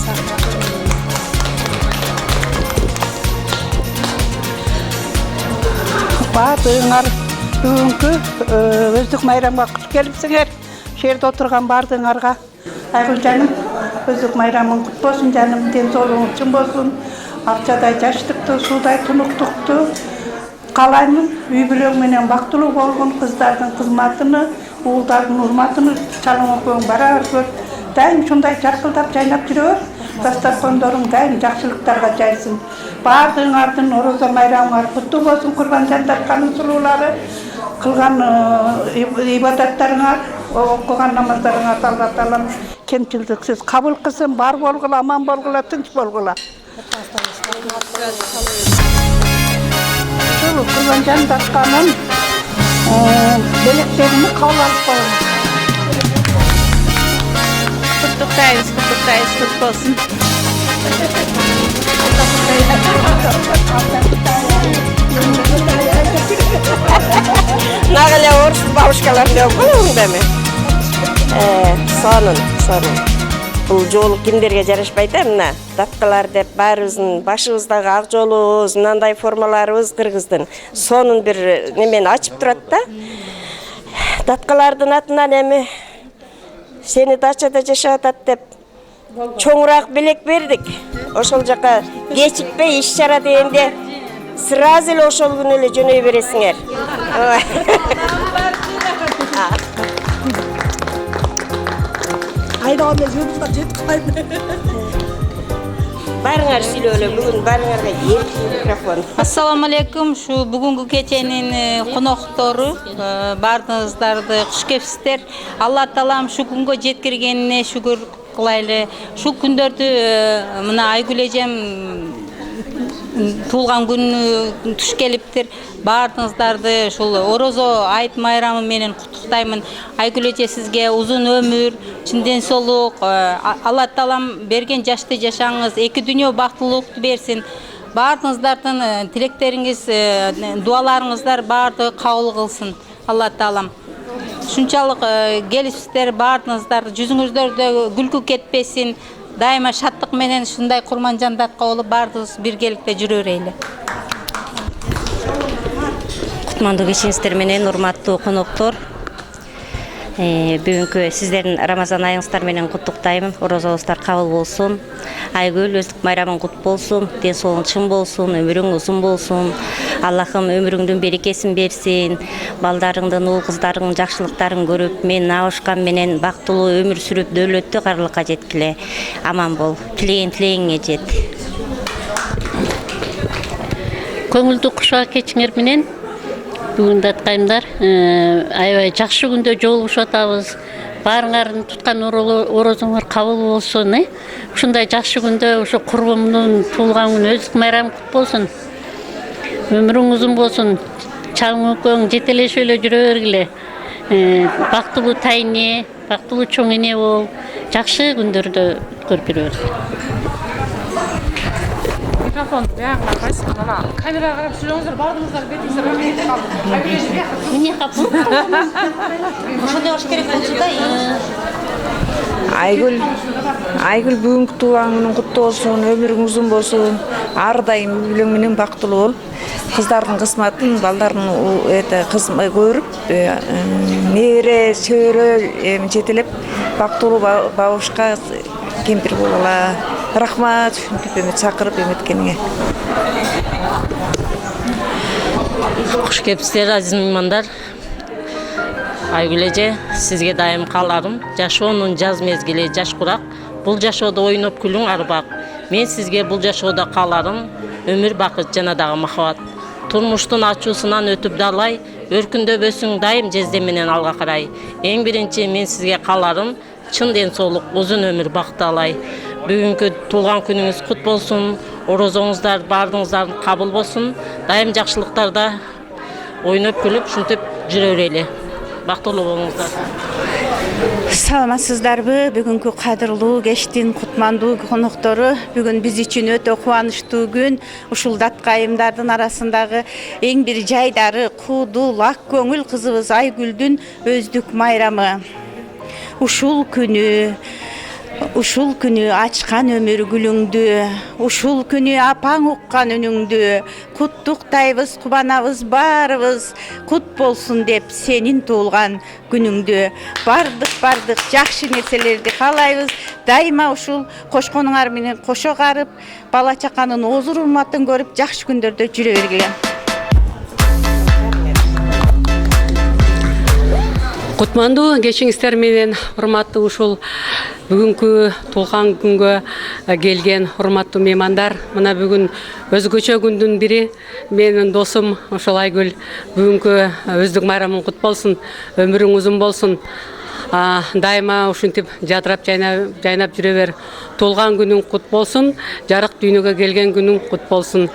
Баардыгыңар бүгүнкү өздүк майрамга куш келипсиңер. Ошол жерде отурган баардыгыңарга Айгүл жаным, өздүк майрамың кут болсун жаным, ден соолугуң чың болсун. Акчадай жаштыктуу, суудай тунуктукту каалаймын. Үй бүлөң менен бактылуу болгон, кыздардын кызматыны, уулдардын урматыны, чалың окуң барабар көр. Дайым ушундай жаркылдап жайнап жүрө бер. Дастаркондоруң дайым жакшылыктарга жайсын. Баардыгыңардын орозо майрамыңар куттуу болсун. Курманжан Датканын сулуулары кылган ибадаттарыңар, окуган намаздарыңар Алла Таалам кемчилдиксиз кабыл кылсын. Бар болгула, аман болгула, тынч болгула. Ушул Курманжан Датканын белектерини кабыл алып коюңуз. Kutuktayız, kut olsun. Nagale orus babuşkalarında okuyun değil mi? Sonun. Бұл жолу кимдерге жарашпайт эмне? Даткалар деп баарыбыздын башыбыздагы ак жолубуз, мындай формаларыбыз кыргыздын сонун бир немени ачып турат да. Даткалардын атынан эми сени дачада жашап атат деп чоңураак белек бердик. Ошол жака кечикпей иш-чара дегенде сразу эле ошол күнү эле жөнөй бересиңер. Барыңар сүйлөөлө, бүгүн барыңарга микрофон. Ассаламу алейкум. Шу бүгүнкү кеченин коноктору баардыгыңыздарды куш кепсиздер. Алла Таалам шу күнгө жеткиргенине шүгүр кылайлы. Шу күндөрдү мына Айгүл эжем туулган күнү туш келиптир. Баардыгыңыздарды ушул орозо айт майрамы менен куттуктаймын. Айгүл эже сизге узун өмүр, чын ден соолук, Алла Таалам берген жашты жашаңыз, эки дүйнө бактылуулукту берсин. Баардыгыңыздардын тилектериңиз, дуаларыңыздар баардыгы кабыл кылсын. Алла Таалам ушунчалык келипсиздер, баардыгыңыздар жүзүңүздөрдө күлкү кетпесин. Дайыма шаттык менен ушундай Курманжан Датка болуп баардыгыбыз биргеликте жүрө берели. Кутмандуу кечиңиздер менен урматтуу коноктор, бүгүнкү сиздердин Рамазан айыңыздар менен куттуктайм. Орозобуздар кабыл болсун. Айгүл өздүк майрамың кут болсун, ден соолугуң чың болсун, өмүрүң узун болсун. Аллахым өмүрүңдүн берекесин берсин. Балдарыңдын, уул кыздарыңдын жакшылыктарын көрүп, мен абышкам менен бактылуу өмүр сүрүп, дөөлөттүү карылыкка жеткиле. Аман бол. Тилеген тилегиңе жет. Көңүлдүү кушак кечиңер менен бүгүн даткайымдар аябай жакшы күндө жолугушуп атабыз. баарыңардын туткан орозоңор кабыл болсун. Ушундай жакшы күндө ошо курбумдун туулган күнү өздүк майрамы кут болсун. Өмүрүң узун болсун. Чаң өкөң жетелешип эле жүрө бергиле. Бактылуу тайне, бактылуу чоң эне бол. Жакшы күндөрдө өткөрүп жүрө бергиле. Микрофон бияққа қайсы мына камераға қарап жүріңіздер, бардыңыздар, бетіңіздер кетіп қалды. Міне қапыр. Ошондай болуш керек болчу да. Айгүл бүгүнкү туулган күнүң куттуу болсун, өмүрүң узун болсун, ар дайым үй бүлөң менен бактылуу бол. Кыздардын кызматын, балдардын көрүп, небере, чөйрө жетелеп, бактылуу бабушка кемпир болала. Рахмат, ушинтип чакырып эметкениңе. Куш келипсиздер, азиз меймандар. Айгүл эже, сизге дайым кааларым. Жашоонун жаз мезгили жаш курак. Бул жашоодо ойноп күлүң арбак. Мен сизге бул жашоодо кааларым. Өмүр бакыт жана дагы махабат. Турмуштун ачуусунан өтүп далай, өркүндөбөсүң дайым жезде менен алга карай. Эң биринчи мен сизге кааларым, чын ден соолук, узун өмүр бакыт алай. Бүгүнкү туулган күнүңүз кут болсун, орозоңуздар бардыңыздардын кабыл болсун. Дайым жакшылыктарда ойноп күлүп, ушинтип жүрө берели. Бактылуу болуңуздар. Саламатсыздарбы? Бүгүнкү кадырлуу кештин кутмандуу коноктору, бүгүн биз үчүн өтө кубанычтуу күн. Ушул датка айымдардын арасындагы эң бир жайдары, куудул, ак көңүл кызыбыз Айгүлдүн өздүк майрамы. Ушул күнү ачкан өмүр гүлүңдү, ушул күнү апаң уккан үнүңдү, куттуктайбыз, кубанабыз баарыбыз, кут болсун деп сенин туулган күнүңдү. Бардык жакшы нерселерди каалайбыз. Дайыма ушул кошконуңар менен кошо карып, бала чаканын озур урматын көрүп, жакшы күндөрдө жүрө бергиле. Кутмандуу кечиңиздер менен урматтуу ушул бүгүнкү туулган күнгө келген урматтуу меймандар. Мына бүгүн өзгөчө күндүн бири. Менин досум ошол Айгүл бүгүнкү өздүк майрамың кут болсун, өмүрүң узун болсун. Дайыма ушинтип жадырап жайнап жүрө бер. Туулган күнүң кут болсун, жарык дүйнөгө келген күнүң кут болсун.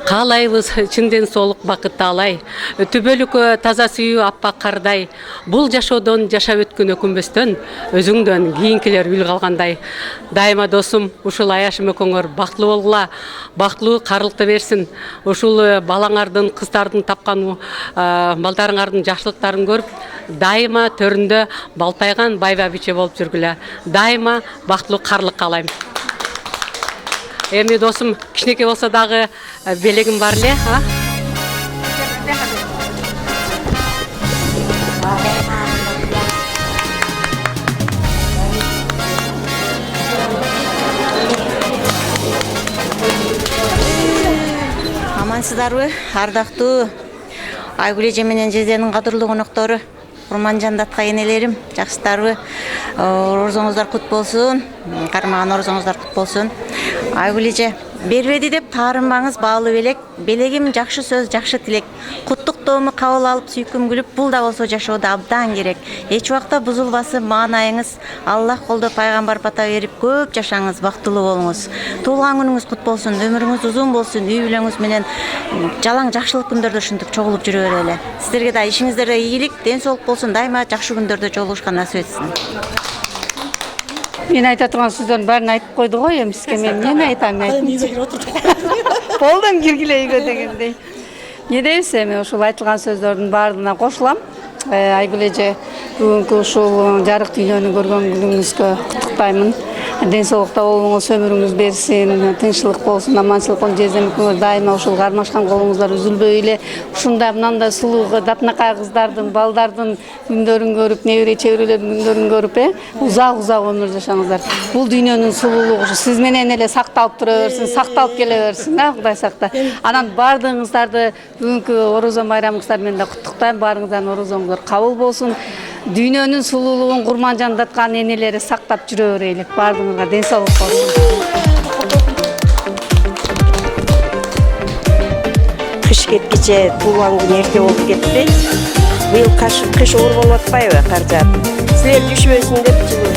Каалайбыз чын ден соолук бакытты алай. Түбөлүк таза сүйүү аппак кардай. Бул жашоодон жашап өткөн өкүнбөстөн, өзүңдөн кийинкилер үл калгандай. Дайыма досум, ушул аяшым экөөңөр бактылуу болгула, бактылуу карылыкты берсин. Ушул балаңардын, кыздардын тапкан балдарыңардын жакшылыктарын көрүп, дайыма төрүндө балпайган байба биче болуп жүргүлө. Дайыма бактылуу карлык каалайм. Эми досум, кичинекей болсо дагы белегим бар эле, Амансыздарбы, ардактуу Айгүл эже менен жезденин кадырлуу коноктору, Курманжан датка энелерим, жакшысыздарбы? Орозоңуздар кут болсун, кармаган орозоңуздар кут болсун. Айгүл эже, бербеди деп таарынбаңыз, баалуу белек. Белегим жакшы сөз, жакшы тилек. Куттуктоому кабыл алып, сүйкүм күлүп, бул да болсо жашоодо абдан керек. Эч убакта бузулбасы маанайыңыз. Аллах колдоп пайгамбар бата берип, көп жашаңыз, бактылуу болуңуз. Туулган күнүңүз кут болсун, өмүрүңүз узун болсун, үй бүлөңүз менен жалаң жакшылык күндөрдө ушинтип чогулуп жүрө берели. Сиздерге да ишиңиздерде ийгилик, ден соолук болсун, дайыма жакшы күндөрдө жолугушкан насип этсин. Мен айта турган сөздөрдүн баарын айтып койду го, эми сизге мен эмне айтам, болдум киргиле үйгө дегендей. Не дейсиз, эми ушул айтылган сөздөрдүн баарына кошулам. Айгүл эже, бүгүнкү ушул жарык дүйнөнү көргөн күнүңүзгө куттуктаймын. Ден соолукта болуңуз, өмүрүңүз берсин, тынччылык болсун, аманчылык болсун, жездемикиңер дайыма ушул кармашкан колуңуздар үзүлбөй эле. Ушундай мындай сулуу датнакай кыздардын, балдардын күндөрүн көрүп, небере чеберелердин күндөрүн көрүп, узак өмүр жашаңыздар. Бул дүйнөнүн сулуулугу сиз менен эле сакталып тура берсин, сакталып келе берсин, Кудай сакта. Анан бардыгыңыздарды бүгүнкү орозо майрамыңыздар менен да куттуктайм. Баарыңыздардын орозоңуздар кабыл болсун. Дүйнөнүн сулуулугун Курманжан даткан энелери сактап жүрө берели. Бардыгыңарга ден соолук болсун. Кыш кеткиче туулган күн эрте болуп кетти. быйыл кыш оор болуп атпайбы каржат. Силер düşбөсүн деп жылуу.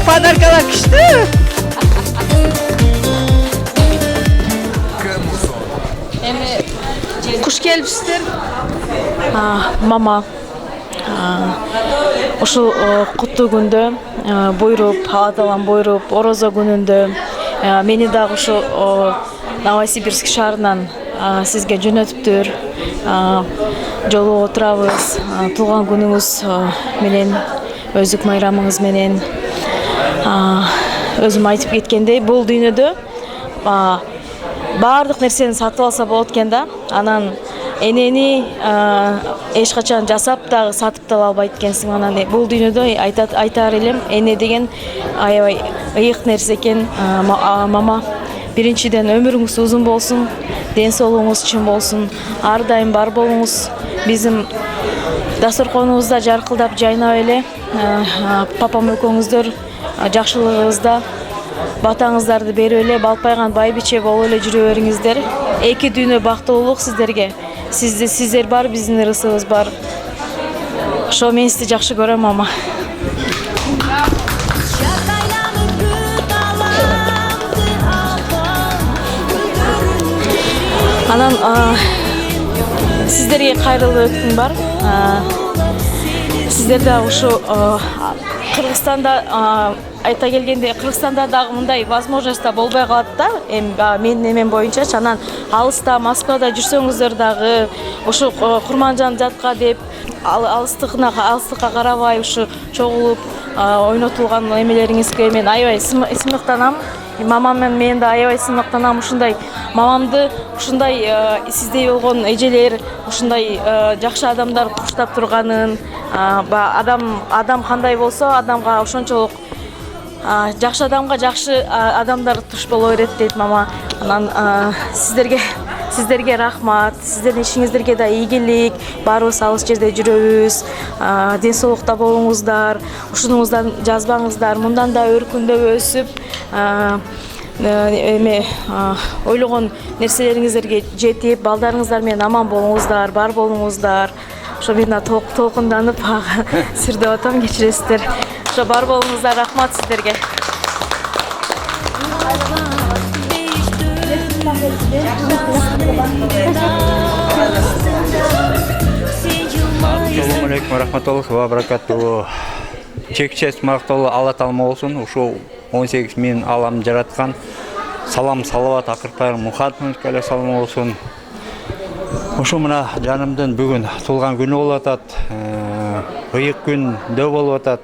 Подаркалар күчтүү. Куш келипсиздер. Мама ушул куттуу күндө буйруп, Алла таалам буйруп, орозо күнүндө мени дагы ушу Новосибирск шаарынан сизге жөнөтүптүр. Жолугуп отурабыз. Туулган күнүңүз менен, өздүк майрамыңыз менен. Өзүм айтып кеткендей, бул дүйнөдө баардык нерсени сатып алса болот экен да. Анан энени эч качан жасап дагы сатып да албайт экенсиң. Анан бул дүйнөдө айтар элем, эне деген аябай ыйык нерсе экен. Мама, биринчиден өмүрүңүз узун болсун, ден соолугуңуз чың болсун, ар дайым бар болуңуз. Биздин дасторконубузда жаркылдап жайнап эле, папам экөөңүздөр жакшылыгыңызда батаңыздарды берип эле, балпайган байбиче болуп эле жүрө бериңиздер. Эки дүйнө бактылуулук сиздерге. Сиздер бар, биздин ырысыбыз бар. Ошо мен сизди жакшы көрөм, мама. Анан сиздерге кайрылуу өкүм бар. Сиздер да ушу Кыргызстанда айта келгенде, Кыргызстанда дагы мындай возможность болбой калат да. Менин эмем боюнчачы, анан алыста Москвада жүрсөңүздөр дагы ушу Курманжан жатка деп алыстыкка карабай ушу чогулуп ойнотулган эмелериңизге мен аябай сыймыктанам. Мамам мен да аябай сыймыктанам. Ушундай мамамды, ушундай сиздей болгон эжелер, ушундай жакшы адамдар куштап турганын, адам кандай болсо, адамга ошончолук жакшы адамга жакшы адамдар туш боло берет дейт мама. Анан сиздерге рахмат. Сиздердин ишиңиздерге да ийгилик. Баарыбыз алыс жерде жүрөбүз. Ден соолукта болуңуздар. Ушунуңуздан жазбаңыздар. Мындан да өркүндөп өсүп, ойлогон нерселериңиздерге жетип, балдарыңыздар менен аман болуңуздар, бар болуңуздар. Ошо мен толкунданып сүрдөп атам, кечиресиздер. Ошо бар болуңуздар, рахмат сиздерге. Assalamu alaikum warahmatullahi wabarakatuh. Чек-чес макталуу Алла таалам болсун. Ушул 18 миң алам жараткан. Салам салават акыртар Мухаммедке алейхиссалам болсун. Ошо мына жанымдын бүгүн туулган күнү болуп атат. Ыйык күндө болуп атат.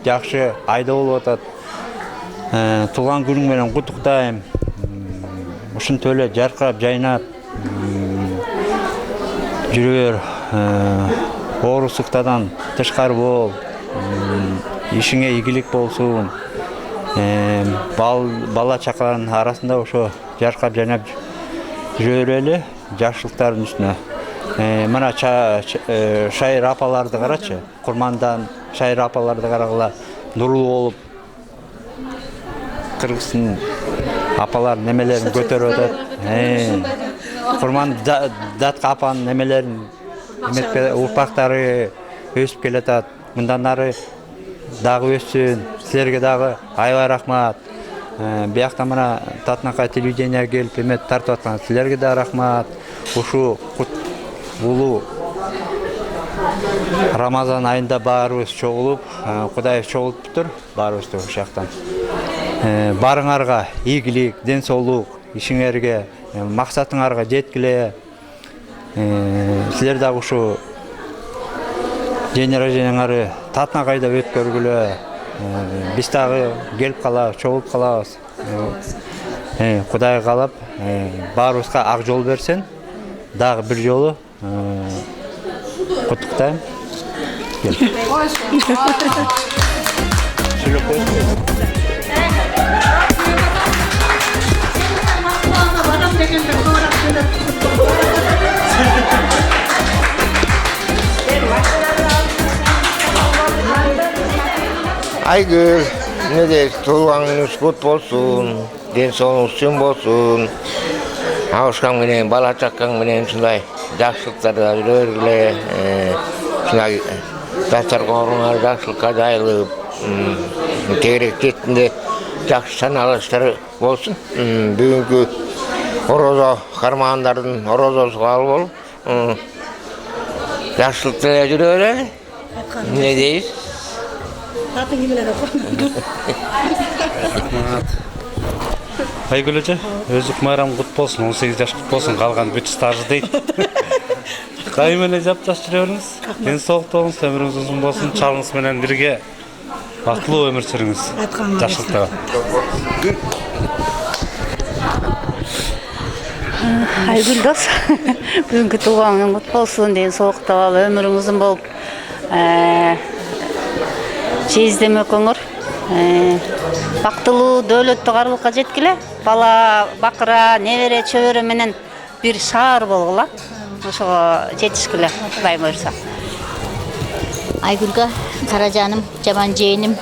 Жакшы айда болуп атат. Туулган күнүң менен куттуктайм. Ушинтип эле жаркырап жайнап жүрөр. Оорусуктардан тышкары бол. Ишиңе ийгилик болсун. Бала чакалардын арасында ошо жаркырап жайнап жүрө берели. Жакшылыктардын үстүнө. Мына Шайыр апаларды карачы. Курмандан Шайыр апаларды карагыла, нурлуу болуп Кыргыздын апалар немелерин көтөрүп атат. Курман датка апанын немелерин урпактары өсүп келатат. Мындан ары дагы өссүн. Силерге дагы аябай рахмат. Биякта мына Татнакай телевидение келип эмет тартып аткан силерге да рахмат. Ушу улуу Рамазан айында баарыбыз чогулуп, Кудай чогултуптур баарыбызды ушул жактан. Барыңарга ийгилик, ден соолук, ишиңерге, максатыңарга жеткиле. Силер дагы ушу день рождениеңарды Татнакайда өткөргүлө. Биз дагы келип калабыз, чогулуп калабыз. Кудай каалап, баарыбызга ак жол берсин. Дагы бир жолу куттуктайм. Айгүл, не дейсіз, туылғаныңыз құт болсын, ден соолугуңуз чың болсын, ауышқан менен, бала чаккаң менен, шындай жакшылыктарда жүрө бергиле. Ушундай жаштар коомуна жакшылыкка жайылып, тегерек четинде жакшы саналыштар болсун. Бүгүнкү орозо кармагандардын орозосу кабыл болуп, жакшылыкта жүрө берели. Не дейбиз? Айгүл эже, өздүк майрамы кут болсун, 18 жаш кут болсун, калган бүт стажы дейт. Кайым эле жапташ жүрө бериңиз. Ден соолукта болуңуз, өмүрүңүз узун болсун, чалыңыз менен бирге бактылуу өмүр сүрүңүз. Жакшылыкта. Айгүл дос, бүгүнкү туулганың кут болсун, ден соолукта бол, өмүрүң узун болуп, чейиздемөкөңөр, бактылуу, дөөлөттүү карылыкка жеткиле, бала, бакыра, небере, чөбөрө менен бир шаар болгула. Ошого жетишкиле, Кудайым буйрса. Айгүлгө, каражаным, жаман жээним,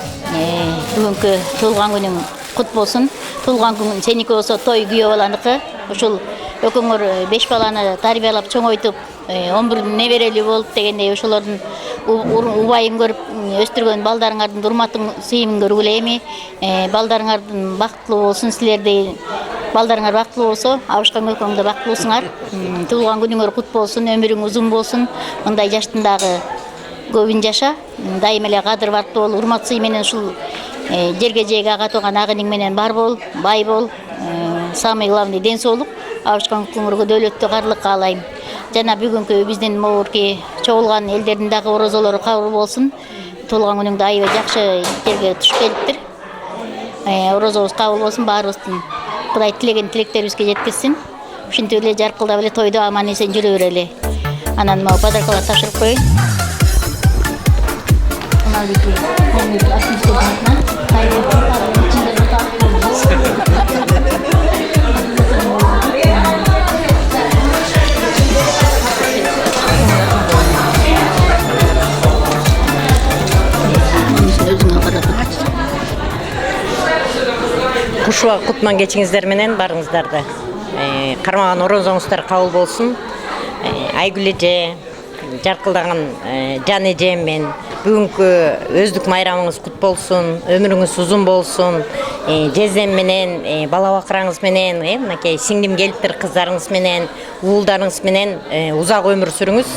бүгүнкү туулган күнүң кут болсун. Туулган күнүң сеники болсо той күйөө баланыкы. Ушул экөөңөр 5 баланы тарбиялап чоңойтуп, 11 неберели болуп дегендей ошолордун убайын көрүп өстүргөн балдарыңардын урматын, сыйымын көргүлө эми. Балдарыңардын бактылуу болсун, силердей балдарыңар бактылуу болсо, абышкан көкөңдө бактылуусуңар. Туулган күнүңөр кут болсун, өмүрүң узун болсун. Мындай жаштын дагы көбүн жаша. Дайым эле кадыр бартуу бол, урмат сый менен ушул жерге жеге ага туган агының менен бар бол, бай бол. Самый главный ден соолук. Абышкан көкөңөргө дөөлөттүү карлык каалайм. Жана бүгүнкү биздин могурки чогулган элдердин дагы орозолору кабыл болсун. Туулган күнүңдө аябай жакшы жерге түшүп келиптир. Орозобуз кабыл болсун, баарыбыздын Кудай тилеген тилектерибизге жеткизсин. Ушинтип эле жаркылдап эле тойдо аман эсен жүрө берели. Анан могу подаркалар тапшырып коеюн. Кушуа кутман кечиңиздер менен барыңыздарды. Кармаган орозоңуздар кабыл болсун. Айгүл эже, жаркылдаган жан эжем мен бүгүнкү өздүк майрамыңыз кут болсун, өмүрүңүз узун болсун. Жездем менен, бала бакыраңыз менен, мынакей сиңдим келиптир, кыздарыңыз менен, уулдарыңыз менен узак өмүр сүрүңүз.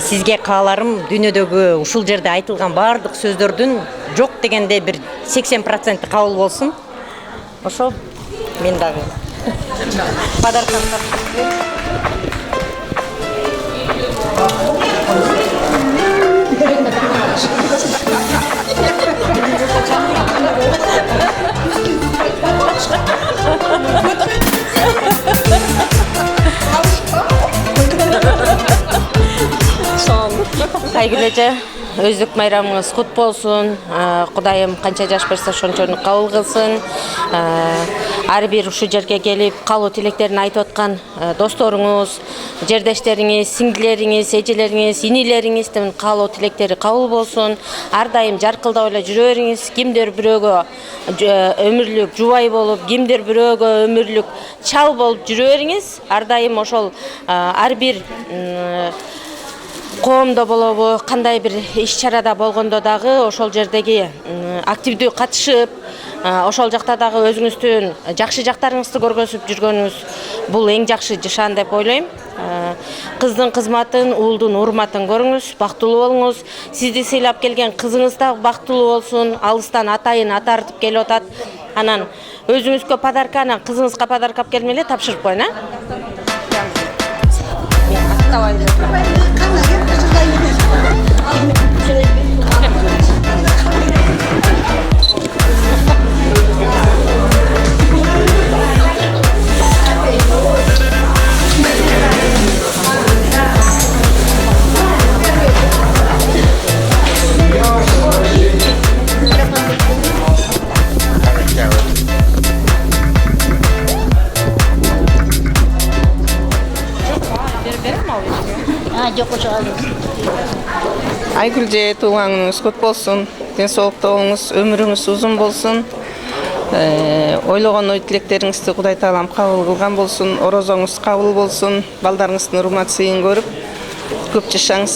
Сизге кааларым дүйнөдөгү ушул жерде айтылган баардык сөздөрдүн жок дегенде бир 80% кабыл болсун. Ошо мен дагы подаркам Айгүл эже, өздүк майрамыңыз кут болсун. Кудайым канча жаш берсе ошончону кабыл кылсын. Ар бир ушу жерге келип, калуу тилектерин айтып аткан досторуңуз, жердештериңиз, сиңдилериңиз, эжелериңиз, инилериңиздин калуу тилектери кабыл болсун. Ар дайым жаркылдап эле жүрө бериңиз. Кимдир бирөөгө өмүрлүк жубай болуп, кимдир бирөөгө өмүрлүк чал болуп жүрө бериңиз. Ар дайым ошол ар бир коомдо болобу, кандай бир иш-чарада болгондо дагы ошол жердеги активдүү катышып, ошол жакта дагы өзүңүздүн жакшы жактарыңызды көргөзүп жүргөнүңүз бул эң жакшы жашан деп ойлойм. Кыздын кызматын, уулдун урматын көрүңүз, бактылуу болуңуз. Сизди сыйлап келген кызыңыз да бактылуу болсун, алыстан атайын атартып келип атат. Анан өзүңүзгө подарка, анан кызыңызга подарка алып келмей эле тапшырып коюн, Айгүл же, туулган күнүңүз кут болсун. Ден соолукта болуңуз, өмүрүңүз узун болсун. Ойлогон ой тилектериңизди Кудай Таалам кабыл кылган болсун, орозоңуз кабыл болсун, балдарыңыздын урмат сыйын көрүп, көп жашаңыз,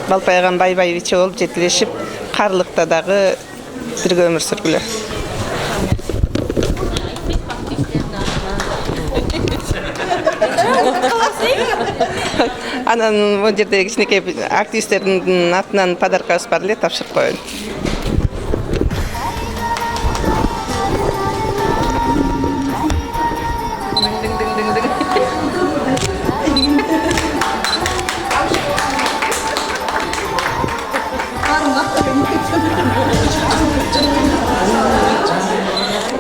балпайган бай-байбиче болуп жетилешип, карлыкта дагы бирге өмүр сүргүлө. Анан бул жерде кичинекей активисттердин атынан подаркабыз бар эле, тапшырып коеюн.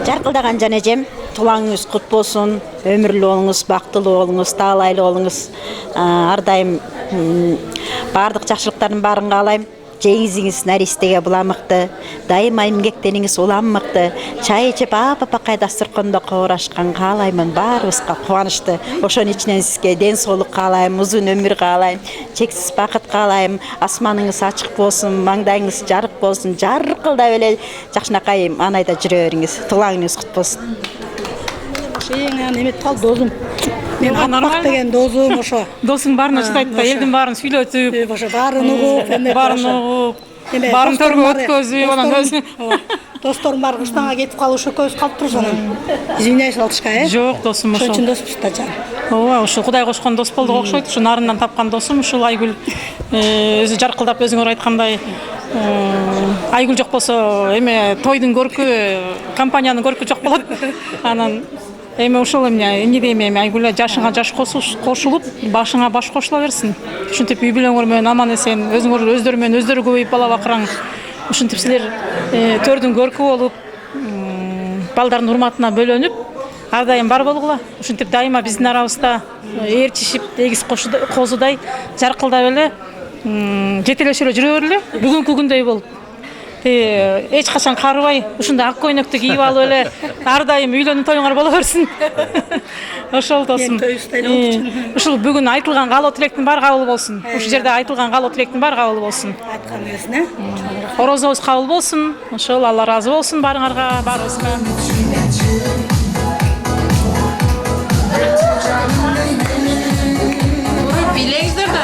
Жаркылдаган жан эжем, туулаңыңыз кут болсун, өмүрлүү болуңуз, бактылуу болуңуз, таалайлуу болуңуз. Ар дайым баардык жакшылыктардын баарын каалайм. Жеңизиңиз наристеге буламыкты, дайыма эмгектениңиз улам мыкты, чай ичип апапакай дасторкондо коорашкан каалаймын, баарыбызга кубанычты. Ошонун ичинен сизге ден соолук каалайм, узун өмүр каалайм, чексиз бакыт каалайм, асманыңыз ачык болсун, маңдайыңыз жарык болсун, жаркылдап эле жакшынакай маанайда жүрө бериңиз. Туулаңыңыз кут болсун. Эмет кал досум. Мен аппак деген досум ошо. Досуң баарына чыдайт да, элдин баарын сүйлөтүп, ошо баарын угуп, баарын төргө өткөзүп, анан өзү. Досторум бар, кыштаңга кетип калышы көз калып туруш анан. Извиняюсь, Алтышка, Жок, досум ошо. Ошон үчүн доспуз да жан. Ооба, ошо Кудай кошкон дос болдук окшойт. Ушу нарындан тапкан досум ушул Айгүл. Өзү жаркылдап өзүңөр айткандай, Айгүл жок болсо, эме тойдун көркү, компаниянын көркү жок болот. Анан эми ушул эмне дейм, эми Айгүл жашыңа жаш кошулуп, башыңа баш кошула берсин. Ушинтип үй бүлөңөр менен аман эсен, өздөрү менен өздөрү көбөйүп бала бакыраң. Ушинтип силер төрдүн көркү болуп, балдардын урматына бөлөнүп, ар дайым бар болгула. Ушинтип дайыма биздин арабызда ээрчишип, эгиз козудай жаркылдап эле жетелешип жүрө бергиле. Бүгүнкү күндөй болуп. Эч качан карыбай, ушундай ак көйнөктү кийип алып эле ар дайым үйлөнүү тоюңар боло берсин. Ошол досум. Ушул бүгүн айтылган каалоо тилектин баары кабыл болсун. Ушул жерде айтылган каалоо тилектин баары кабыл болсун. Айтканыңызны. Орозобуз кабыл болсун. Ошол Алла ыраазы болсун баарыңарга, баарыбызга. Билеңиздер да.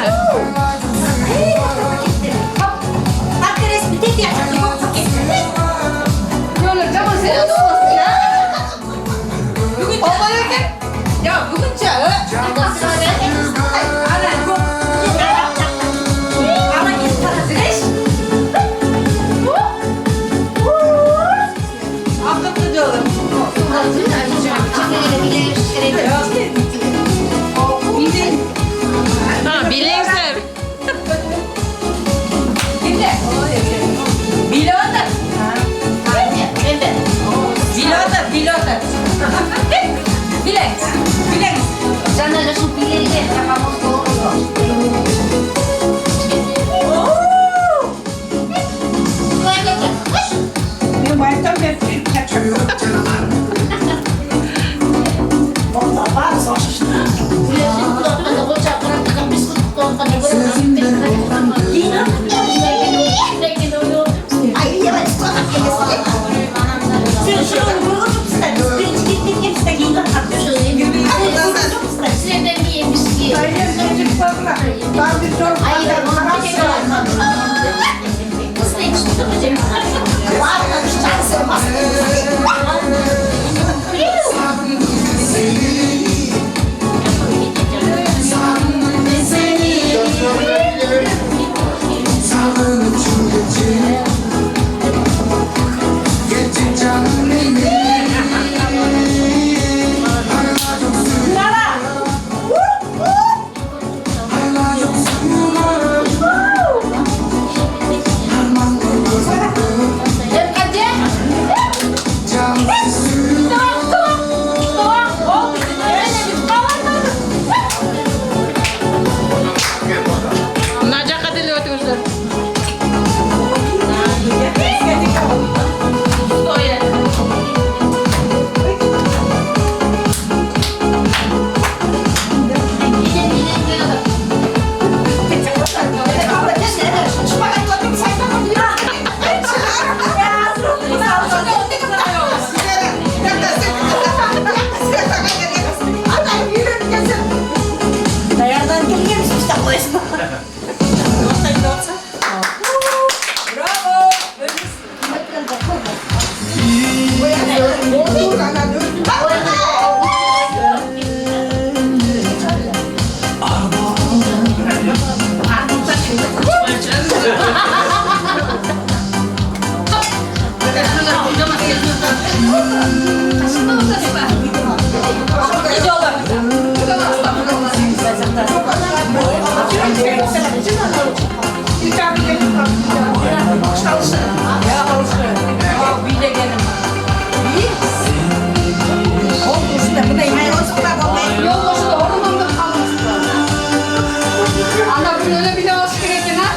öyle bile olsun gereken ha.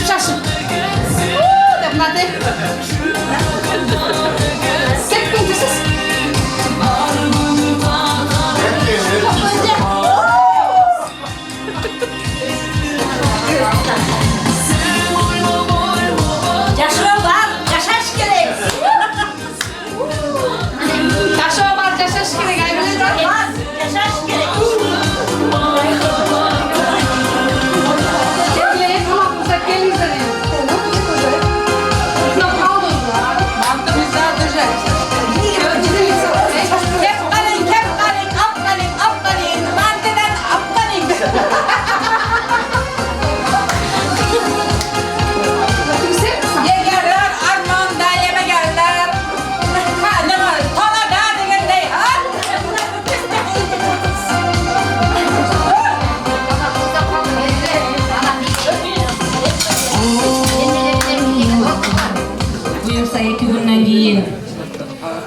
Şaşıp. Dep hadi. Tek kuntisiz.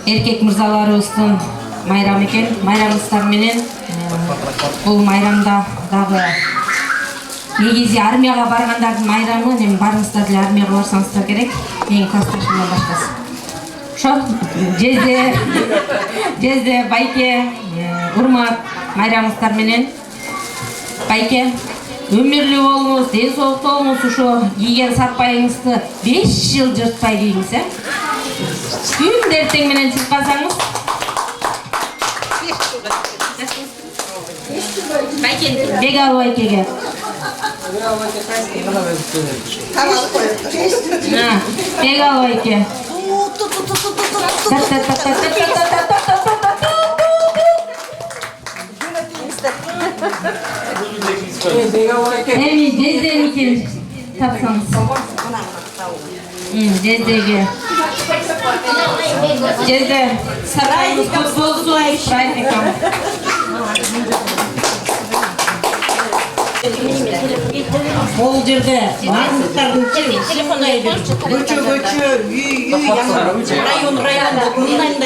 Эркек мырзаларыбыздын майрам экен. Майрамыңыздар менен бул майрамда дагы негизи армияга баргандардын майрамы, эми барыңыздар деле армияга барсаңыздар керек. Менин классташымдан башкасы. Ошо Жезде Байке, урмат майрамыңыздар менен. Байке, өмүрлүү болуңуз, ден соолуктуу болуңуз, ошо кийген сарпайыңызды 5 жыл жыртпай кийиңиз, Күн ертең менен чыккансаңыз. Байкен, Бегал Байкеге. Бегал Байке. Эми Жезденики тапсаңыз. Жездеге. Жезде сарайыңыз көп болсын, праздником. Ол жерде барлықтардың телефондай көчө, үй, район мындайында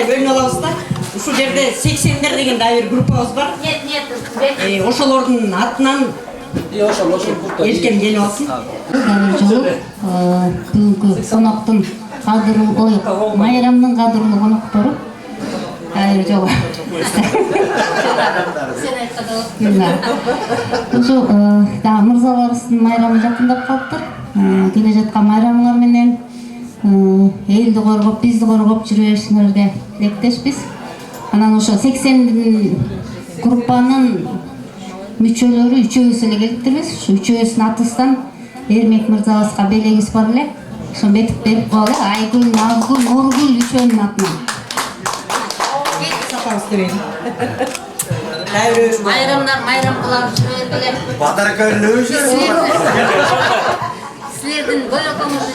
бөлүнүп алабыз да. Ушул жерде 80-дер деген дагы бир группабыз бар. Ошолордун атынан эркем келип алсын. Бүгүнкү коноктун майрамдын кадырлуу коноктору жок. Ушу дагы мырзаларыбыздын майрамы жакындап калыптыр. Келе жаткан майрамыңар менен элди коргоп, бизди коргоп жүрө беришиңерге тилектешпиз. Анан ошо 80 группанын мүчөлөрү үчөөбүз эле келиптирбиз. Ушу үчөөбүздүн атыбыздан Эрмек мырзабызга белегибиз бар эле. Ошо бетип берип коелу. Айгүл, Назгүл, Нургүл үчөөнүн атынан. Майрамдар майрам кылып жүрө бергиле. Батарка өлөшүр. Силердин бөлөкөңүз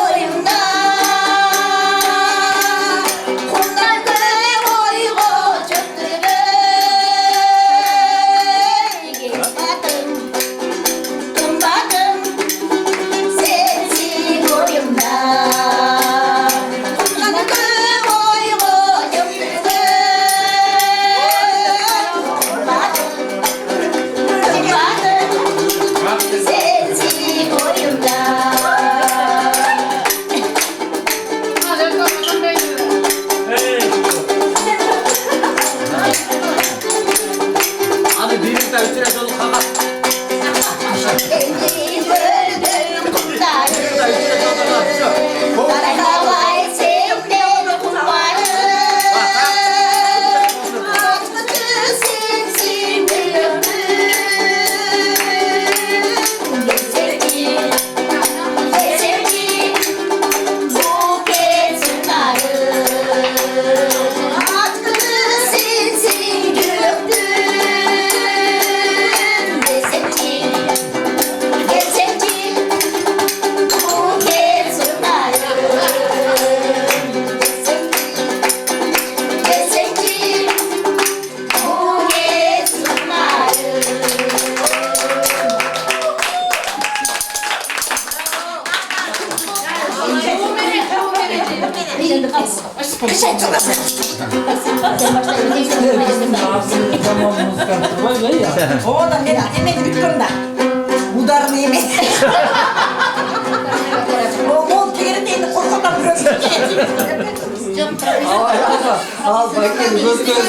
Oyunda Одан мен эмени бүткөм да. Ударны эмес. Ол кегенде енді қорқақтан біреу. Ал байкен көзгөз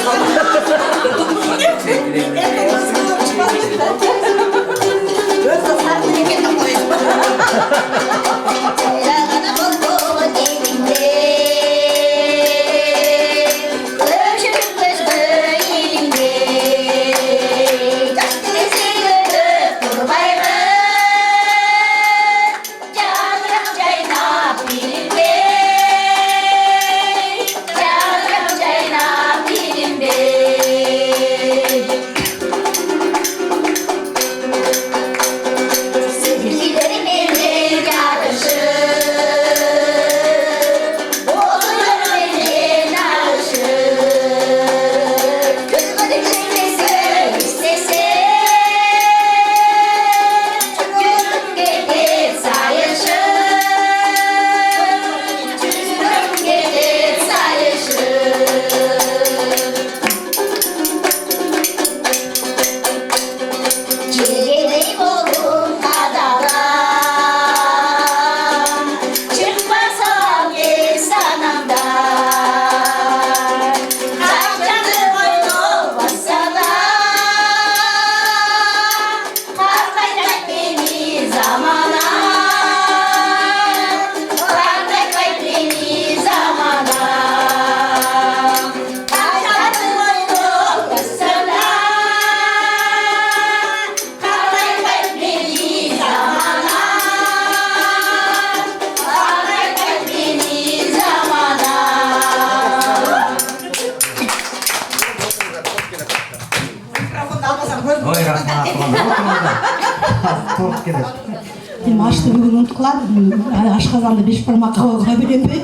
Мен ашты бүгін ұмытып қалдым. Ашқазанды 5 бармаққа қойға білем бе?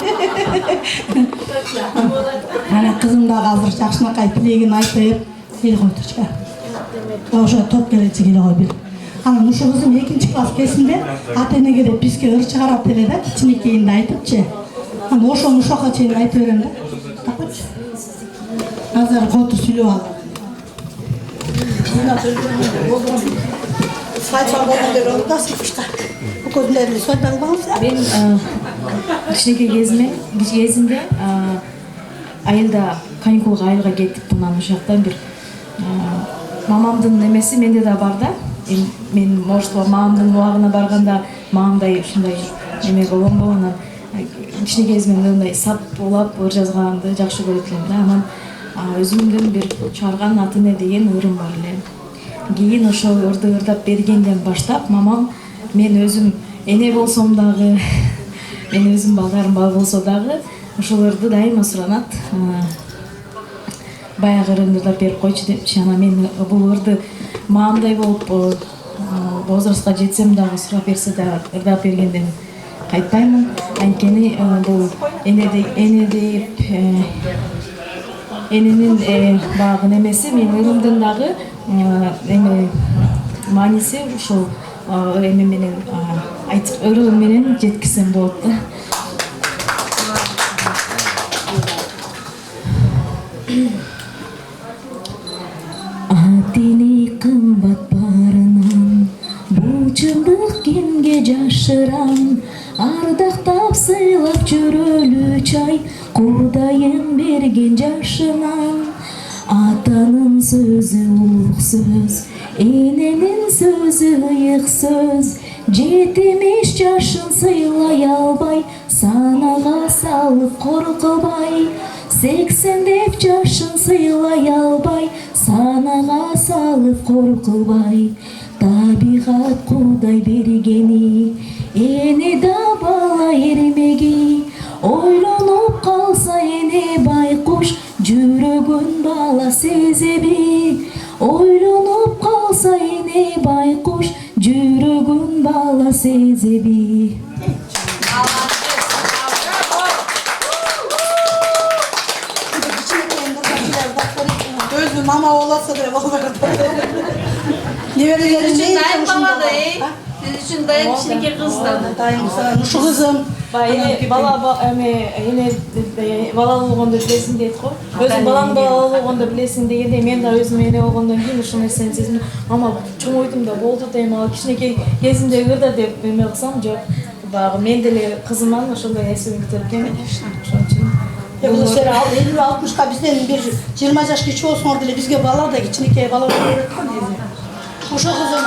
Ана қызым да қазір жақшынақай тілегін айтып, келе қой тұрчқа. Уже топ келесі келе қой бел. Ана мұшы қызым 2-ші класс кезінде ата-енеге де бізге ыр шығарап келе да, кичинекейінде айтыпчы. Ана ошо мұшақа чейін айтып берем да. Тақпачы. Азар қотыр сүйлеп алды. Мен кичинекей кезимде айылда каникулга айылга кеттик мына жактан бир мамамдын немеси менде да бар да. Мен может мамамдын убагына барганда мамамдай ушундай неме боломбу, анан кичинекей кезимде мындай сап улап ыр жазганды жакшы көрөт элем да. Анан өзүмдүн бир чыгарган атыне деген ырым бар эле. Кийин ошол ырды ырдап бергенден баштап мамам мен өзүм эне болсом дагы, мен өзүм балдарым бар болсо дагы ошол ырды дайыма суранат. Баягы ырымды ырдап берип койчу депчи. Анан мен бул ырды мамамдай болуп возрастка жетсем дагы сурап берсе да ырдап бергенден кайтпаймын. Анткени бул эне деп эненин багы немеси менин ырымдын дагы эме мааниси ушул эме менен айтып ырым менен жеткизсем болот да. Атини кымбат барынан бул чындык кимге жашырам, ардактап сыйлап жүрөлү чай Кудайым берген жашынан. Атанын сөзү улук сөз, эненин сөзү ыйык сөз. Жетимиш жашын сыйлай албай, санага салып кор кылбай. 80 деп жашын сыйлай албай, санага салып кор кылбай. Табигат Кудай бергени, эне да бала эрмеги. Ойлонуп калса эне байкуш, жүрөгүн бала сезеби. Ойлонуп калса эне байкуш, жүрөгүн бала сезеби. Өзү мама болса деп албайт. Неберелерим дайым балады, сиз үчүн дайым кичинекей кыз да. Дайым ушу кызым Эне бала эне балалуу болгондо билесиң дейт го. Өзүң балаң балалуу болгондо билесиң дегенде мен да өзүм эне болгондон кийин ушул нерсени сездим. Мама чоңойдум да болду дейм, ал кичинекей кезимдеги да деп эме кылсам жок. Баягы мен деле кызыман ошондой эсебим кетип экен. Ошон үчүн Бұл сері 50-60-қа бізден бір 20 жаш кечі болсыңар деле бізге бала да кичинекей бала болуп жатқан еді. Ошо кызым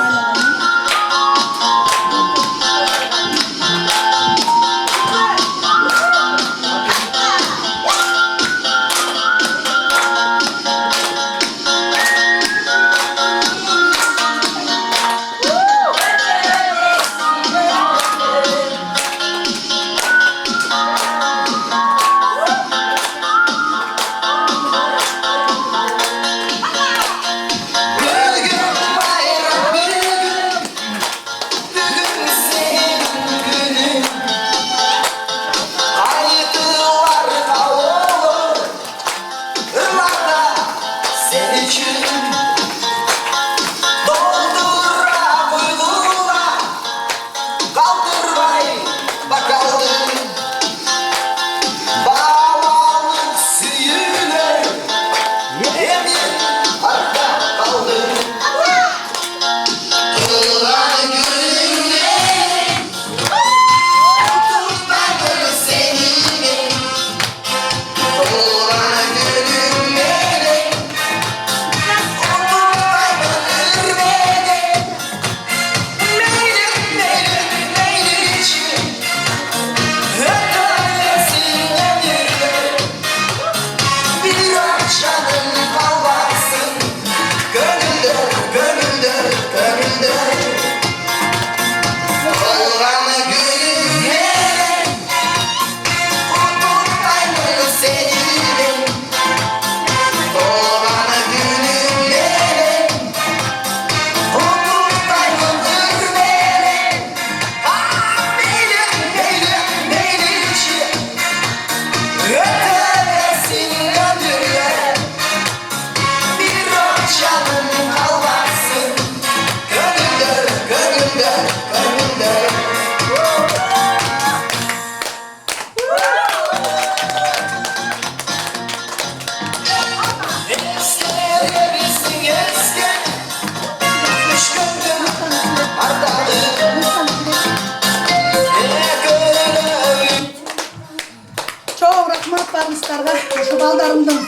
ошо балдарымдын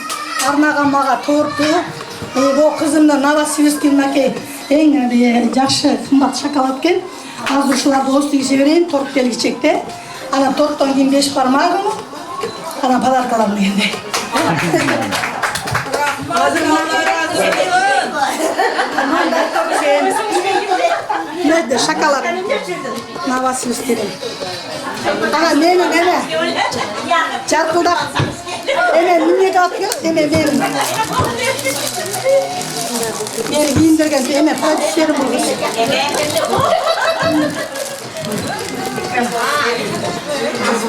арнаган мага торту, бул кызымдын Новосибирский мынакей эң жакшы кымбат шоколад экен. Азыр ушуларды осту кише берейин, торт белгичекте. Анан торттон кийин 5 бармагым, анан подарок алам дегендей. Nerede şakalar? Novosibirsk'te. Aha ne? Çarpıldak. Minnet atıyor, benim. Beni giyindirgen, prodüserim bu.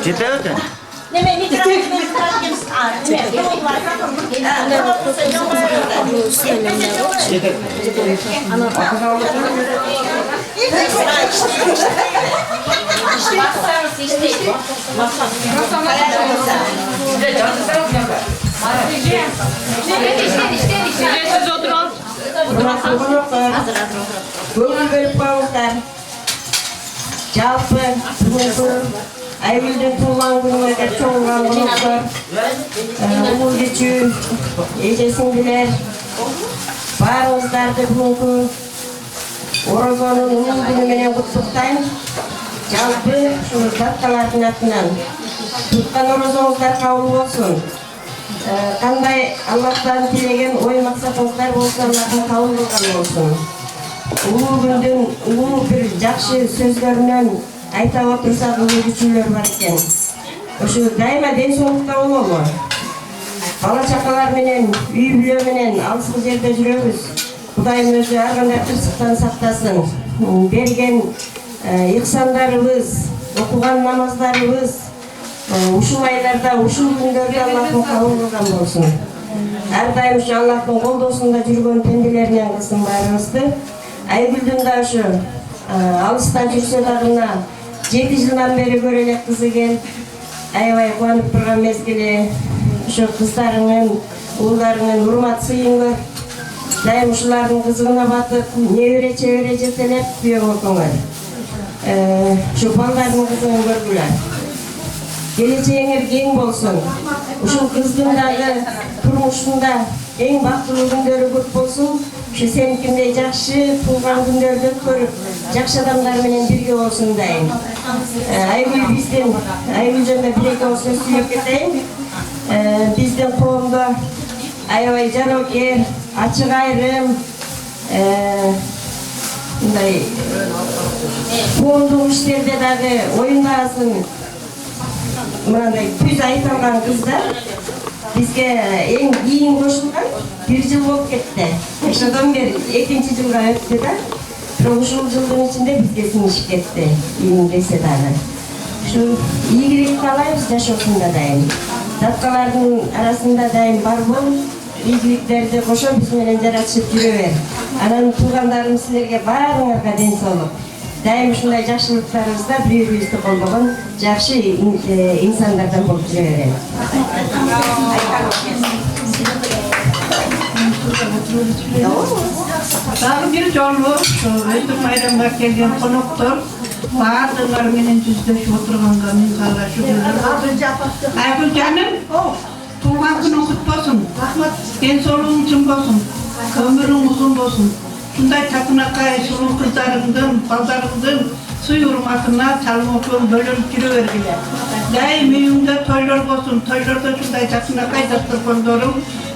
Ciddi ödün? Көңіл бөліп қалыңыздар. Жалпы Айгүлдің туған күніне чоңған болыңыздар. Ұлы кечүү, ежесіңділер, барыңыздарды бүгінгі Орозоның ұлы күніменен құттықтаймын. Жалпы датталардың атынан тұтқан орозоңыздар қабыл болсын. Қандай Аллахтан тілеген ой мақсатыңыздар болса, Аллахтан қабыл болған болсын. Ұлы күндің ұлы бір жақсы сөздерінен айта отырсақ ұлы күшілер бар екен. Ошы дайма денсаулықта болмау. Бала шақалар менен, үй бүлө менен алысқы жерде жүрөбүз. Құдайым өзі әрқандай қырсықтан сақтасын. Берген иқсандарыбыз, оқыған намаздарыбыз, ушул айларда, ушул күндөрдө Аллахтын кабыл кылган болсун. Әрдайым ушу Аллахтын колдоосунда жүргөн пенделеринен кылсын баарыбызды. Айгүлдүн да ушу алыстан жүрсө дагы 7 жылдан бeri көрө элек кыз экен. Аябай кубанып турган мезгили. Ошо кыздарыңын, уулдарыңын урмат сыйын көр. Дайым ушулардын кызыгына батып, небере чебере жетелеп күйөө болсоңор. Ушу балдардын кызыгын көргүлөр. Келечегиңер кең болсун. Ушул кыздын дагы турмушунда эң бактылуу күндөрү көп болсун. Ушу сеникиндей жакшы туулган күндөрдү өткөрүп, жакшы адамдар менен бирге болсун дайым. Айгүл биздин, Айгүл жөнүндө бир-эки ооз сөз сүйлөп кетейин. Биздин коомдо аябай жароокер, ачык айрым, мындай коомдук иштерде дагы оюндаасын мындай түз айта алган кыздар бизге эң кийин кошулган. 1 жыл болуп кетти. Ошодон бери 2-чи жылга өттү да. Бирок ушул жылдын ичинде бизге сиңишип кетти. Кийин десе дагы. Ушу ийгилик каалайбыз жашоосунда дайым. Дапкалардын арасында дайым бар бол, ийгиликтерди кошо биз менен жаратышып жүрө бер. Анан туугандарым силерге баарыңарга ден соолук. Дайым ушундай жакшылыктарыбызда бири-бирибизди колдогон жакшы инсандардан болуп жүрө берели. Дагы бир жолу өздүк майрамга келген коноктор баардыгыңар менен жүздөшүп отурганга мен каалашып. Айгүл жаным, туулган күнүң кут болсун. Рахмат. Ден соолугуң чың болсун. Өмүрүң узун болсун. Ушундай чакынакай сулуу кыздарыңдын, балдарыңдын суй урматына чалмоокон бөлөнүп жүрө бергиле. Дайым үйүңдө тойлор болсун. Тойлордо ушундай чакынакай дасторкондоруң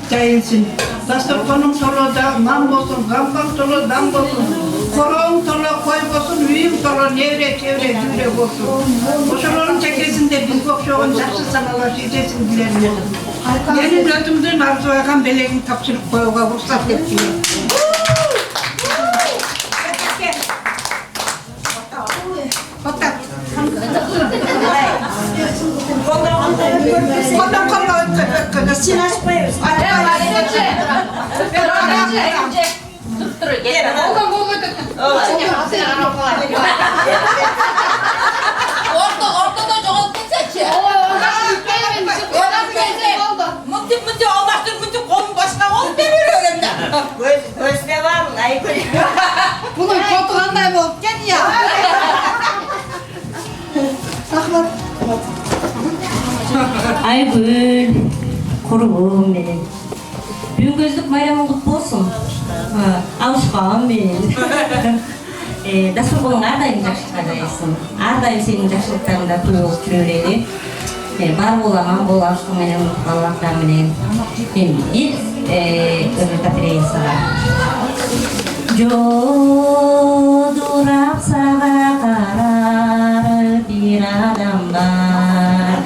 жайылсын. Дасторконуң толо нан болсун, гамбаң толо дам болсун. Корооң толо кой болсун, үйүң толо небере чебере жүрө болсун. Ошолордун чекесинде бизге окшогон жакшы саналар жетесин дилейм. Менин өзүмдүн арзубайган белегин тапшырып коюуга уруксат этиңер. Сен ашпайбыз. Ортада жоғалып кетсечи. Мынтип алмаштырып мынтип қолын башқа қолын берер да. Көзде бар, Айгүл. Бұның коты қандай болып кен я. Айгүл, құрбым менен. Бүгүнкү өздүк майрамың кут болсун. Алышкан менен. Дасторконуң ар дайым жакшылыкка жайылсын. Ар дайым сенин жакшылыктарыңда күнөө болуп жүрө берели. Бар боламан бол алышкан менен, балалар менен. Бир катереясыга. Жодурап сага карар бир адам бар.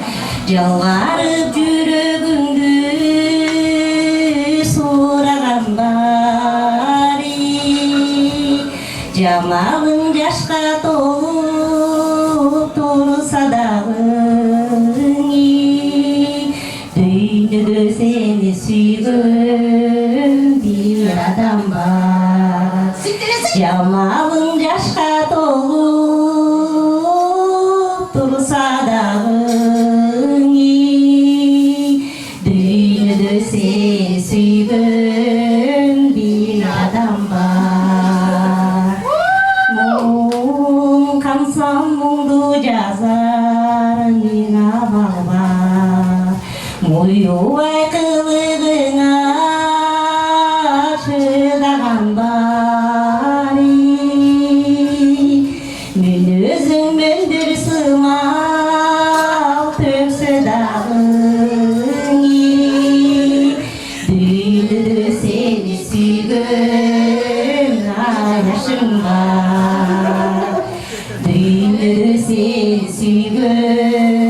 Жалгарып жүрөгүңдү сураган бари. Жамалың жашка толуп турса дагы дүйнөдө сени сүйгөн бир адам бар. Жамалың жашка толуп турса дагы сeni süygön bir adam var. Mum kamsam mumdu yazar nina baba. Muyuvay kılığına çıdagan bari. Мен özümün bir sınav tökse dağı. Seni süygön yaşım var. Düğünü seni süygön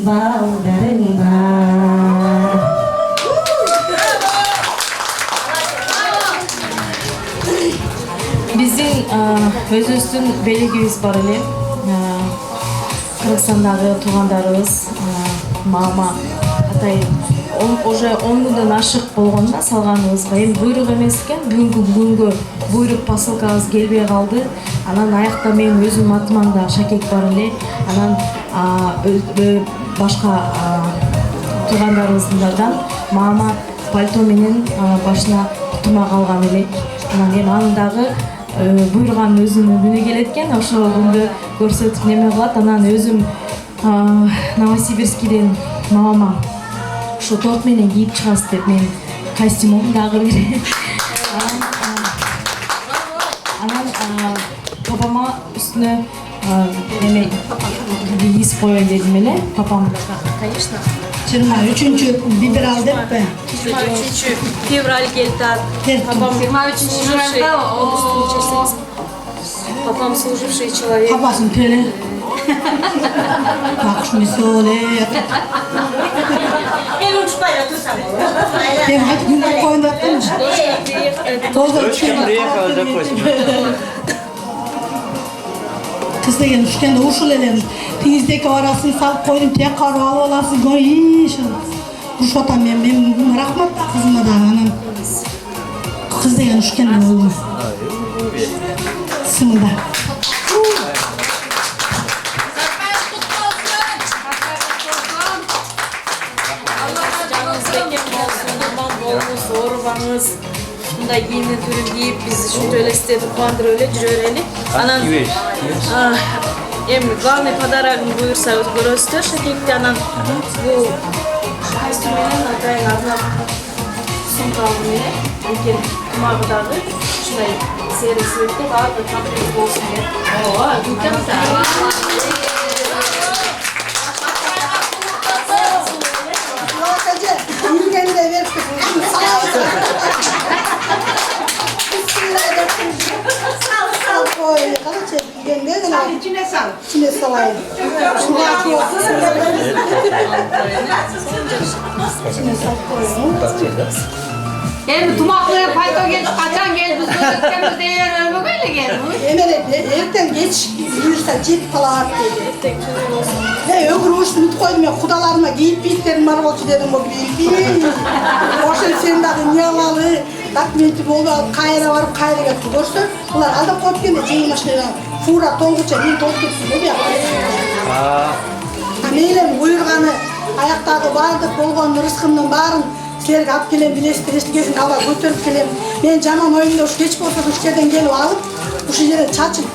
baldarım var. Биздин өзүбүздүн белегибиз бар эле. Кыргызстандагы туугандарыбыз, мама, атайын уже 10 күндөн ашык болгондо салганыбызга эми буйрук эмес экен. Бүгүнкү күнгө буйрук посылкабыз келбей калды. Анан аякта менин өзүмдүн атыман да шакек бар эле. Анан башка туугандарыбыздардан мама пальто менен башына тумак алган элек. Анан эми анын дагы буйруган өзүнүн күнү келет экен. Ошол күндө көрсөтүп неме кылат. Анан өзүм Новосибирскиден мамама ушу торт менен кийип чыгасыз деп мен костюмум дагы берем. Анан папама үстүнө эме кийип коеюн дедим эле. Папам конечно 23 бибер ал деппи? 23 февраль келди. Папам 23 Папам служивший человек. Папасын төле. Так что не соле. Эл учпай отурсам. Мен кайт күндө коюн деп атам. Дочкам приехала, допустим. Кыз деген үшкенде ушул эле тигиздеки барасың салып койдум, тияк карып алып аласың. Ой, урушуп атам мен рахмат кызыма да. Анан кыз деген үшкенде болду. Сымда. Оорубаңыз, мындай кийимдин түрүн кийип, биз ушинтип эле сиздерди кубандырып эле жүрө берели. Анан эми главный подарогун буюрса көрөсүздөр шакекти. Анан бул костюм менен атайын арнап сумка алдым эле. Анткени тумагы дагы ушундай серый цветте баардык комплект болсун деп. Yürügende ver kızım. Sal koy. Kana çekilgende de lan. İçine sal. İçine salayım. Şuna atıyorsun. İçine sal koyun. Hem tumaklıya payto geldi, kaçan geldi, biz gözükten de öyle böyle geldi. Emre erten geç yürürse jet kalar dedi. Öbür uçtu koydum ya kudalarıma giyip bitlerim var oldu dedim o bileyim. Oşel sen de niyalalı dokumenti oldu kayra var kayra geldi görse. Bunlar alda koyup geldi ceyi maşinaya fura tonguça bir doldup tuttu ya. Meylem buyurganı ayaktagı bardık bolgon rızkımdın barın sizlerge alып келем билесиздер эстегесин ала көтөрүп келем. Мен жаман оюмда ушу кеч болсо ушу жерден келип алып ушу жерден чачып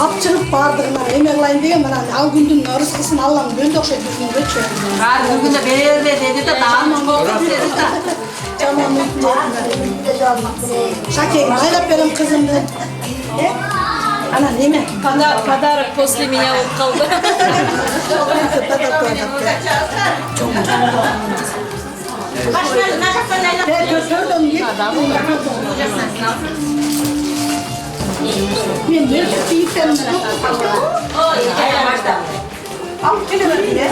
алып чыгып бардыгына эме кылайын деген мына ал күндүн рызкысын аллам бөлдү окшойт бүгүнгөчү. Ар бүгүндө бербе деди да даамын болду деди да. Жаман шакеги айлап берем кызымды. Ана неме? Подарок после меня болуп калды. Мен өзү кийиптеримди алып келе берди.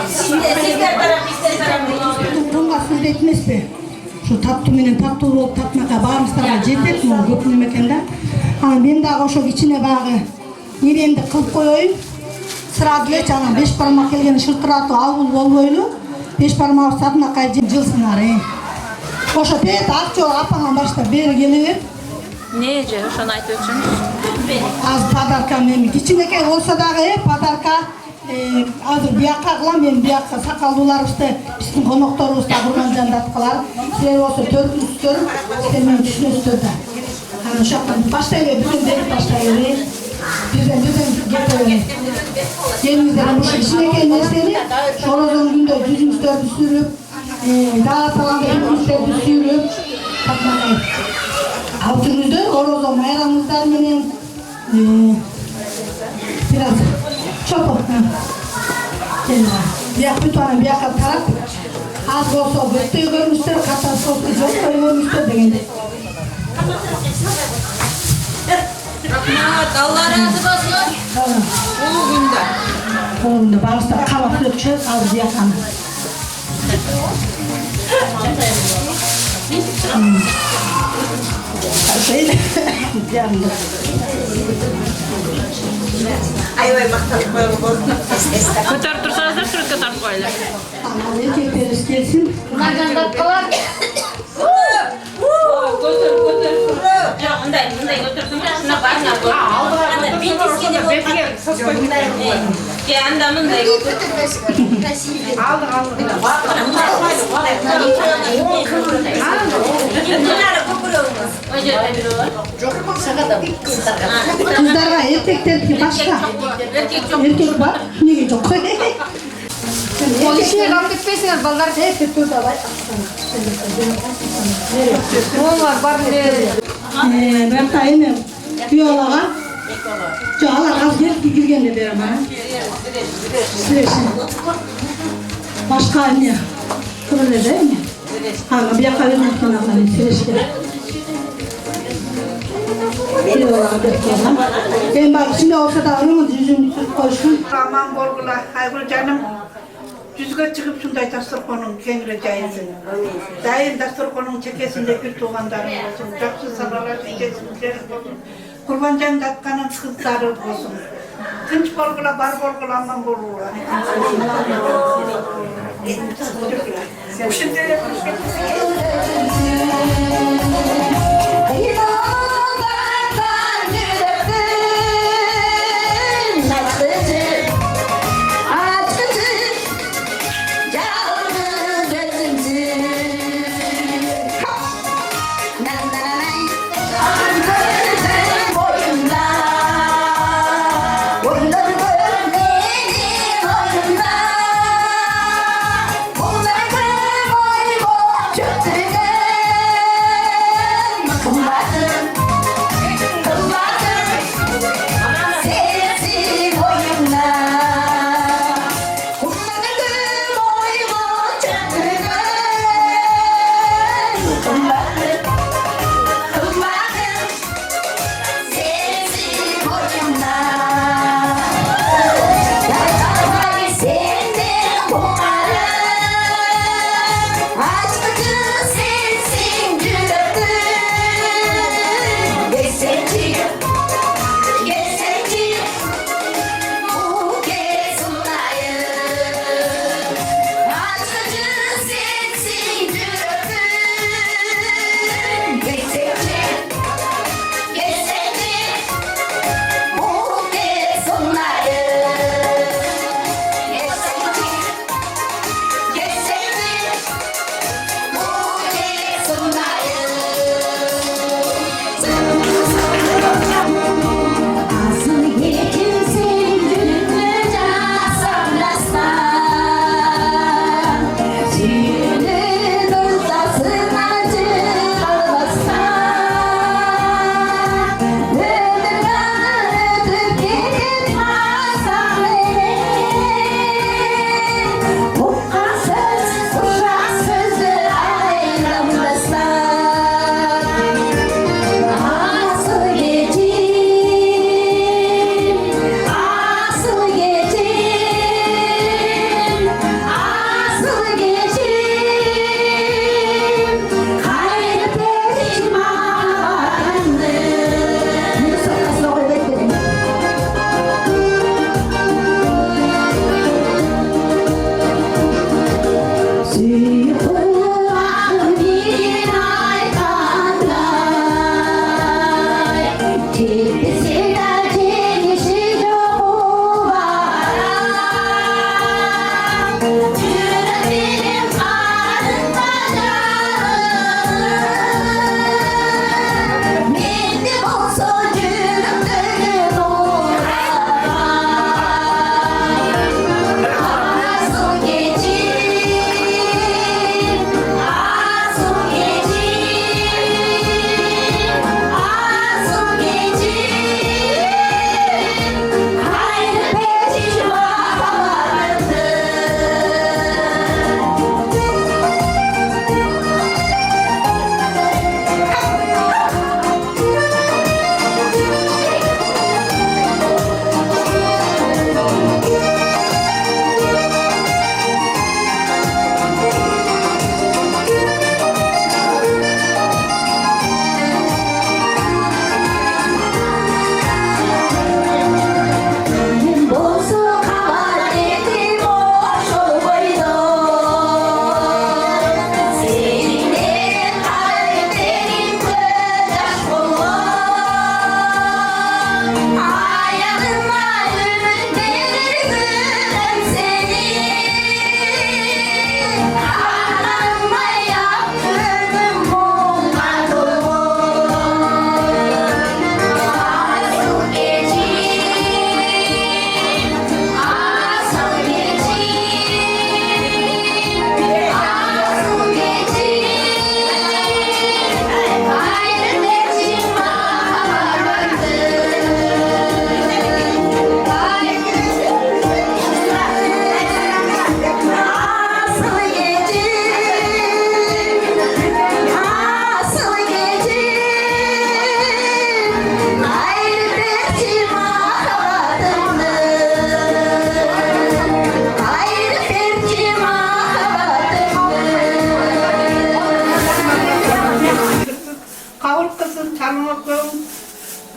Сиздер тарап, биздер тарап. Тонга сөз этмеспи? Şu tattуу менен таттуу болуп татмакка баарыбыздарга жетет, могу көп неме экен да. Анан мен дагы ошо кичине багы неремди кылып коеюн. Сразу элечи анан 5 бармак келген шылтыратуу албул болбойлу. 5 бармак сатмакка жылсыңар. Ошо тет акча апаңан баштап бери келе бер. Не же, ошону айтып өтсөңүз. Az подарка мен кичинекей болсо дагы подарка азыр биякка кылам. Мен биякка сакалдууларыбызды биздин конокторубузда Курманжандаткалар силер болсо төрүнүздөр мен түшүнөсүздөр да. Анан ошоктон баштай эле бүтүн берип баштай эле. Бирден кетебиз. Келиңиздер ушу кичинекей нерсени орозон күндө жүзүңүздөрдү сүрүп, дагы салганда жүзүңүздөрдү сүйрүп, татмакай алып жүрүңүздөр. Орозо майрамыңыздар менен biraz çopuk. Biyak bütüne biyakka tarap az olsa götüğü görmüştür, katası olsa götüğü görmüştür degende. Rahmat, Allah razı olsun. Ulu günde. Ulu günde bağışta kavak dökeceğiz, az biyakkanı. Şöyle. Аябай мактанып койгон болду. Көтөрүп турсаңыздар сүрөткө тартып коелу. Erkeklerimiz gelsin. Мындан тарткылар. Жоқ, мындай көтөрсөң, шуна барыңар. Анда бит искенде болуп калды. Анда мындай Kızlarga erkeklerki başka. Erkek var. Niye çok? Ол ишине калып кетпейсиңер, балдар. Erkek burada var. Олар бар эле. Ben tayinem. Biyoloğa. Çoğalar az gelip girgende berim ha. Süreçin. Başka ne? Kurulu değil mi? Ama bir yaka vermek için alalım süreçte. Biyoloğa bekliyorum. Ben bak şimdi olsa da onun yüzünü tutup koşun. Aman bolgula, Aygül canım. Yüzüge çıkıp şunday dasturkonun kengire jayılsın. Dayım dasturkonun çekesinde bir tuğandarım olsun. Жақсы salalar ijesinlerin olsun. Kurbancan datkanın kızları olsun. Kınç bolgula, bar bolgula, aman bolgula. Şimdi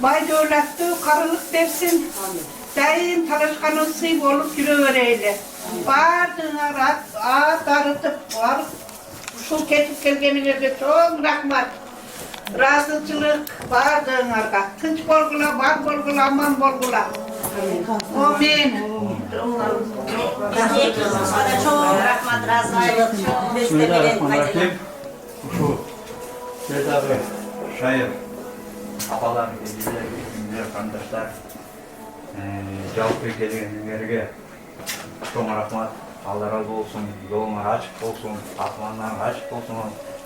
бай дәулетті қарылық берсін. Дайын талашқаны сый болып жүре берейлі. Бардыңар ат арытып, барып, ұшыл кетіп келгеніңерге чоң рахмат. Разылчылық бардыңарға. Тынч болғыла, бар болғыла, аман болғыла. Амин. Рахмат, разылчылық. Bismillahirrahmanirrahim. Uшу Sedağı şair apalar, gelgiler, kandaşlar cevap gelgenlerге çoğun rahmat. Allah razı olsun, yoluna açık olsun, akmanlarına açık olsun,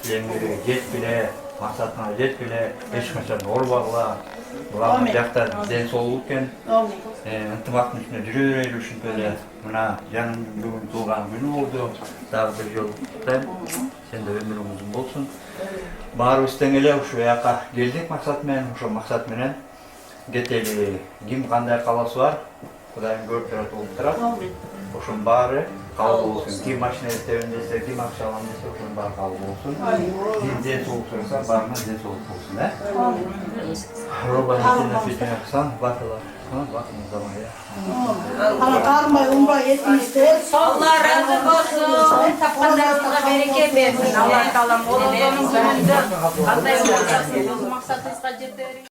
tilemleri jet bile, maksatına jet bile, ешқашан орбағыла, бұлардың жақта ден солы өткен, ынтымақтың ішінде жүре берелі үшін böyle мына жаным бүгін туылған күні болды, тағы бір жол құттықтаймын, сен де өмірің ұзын болсын. Барыбыздан келе ушу жаққа келдік мақсатмен, ошо мақсатменен кетели ким кандай кааласы бар, Кудайым көрүп турат, болуп турат. Ошонун баары кабыл болсун. Ким машина эстебин десе, ким акча алам десе, ошонун баары кабыл болсун. Ким ден соолук сураса, баарына ден соолук болсун, Робаны фитне кылсан, батылар. Ana kalmay, umray etmişler. Allah razı olsun. Tapkanlarınıza bereket versin. Allah Teala oğlunuzun gününde. Qanday bo'lsa, siz o'z maqsadingizga yeta bering.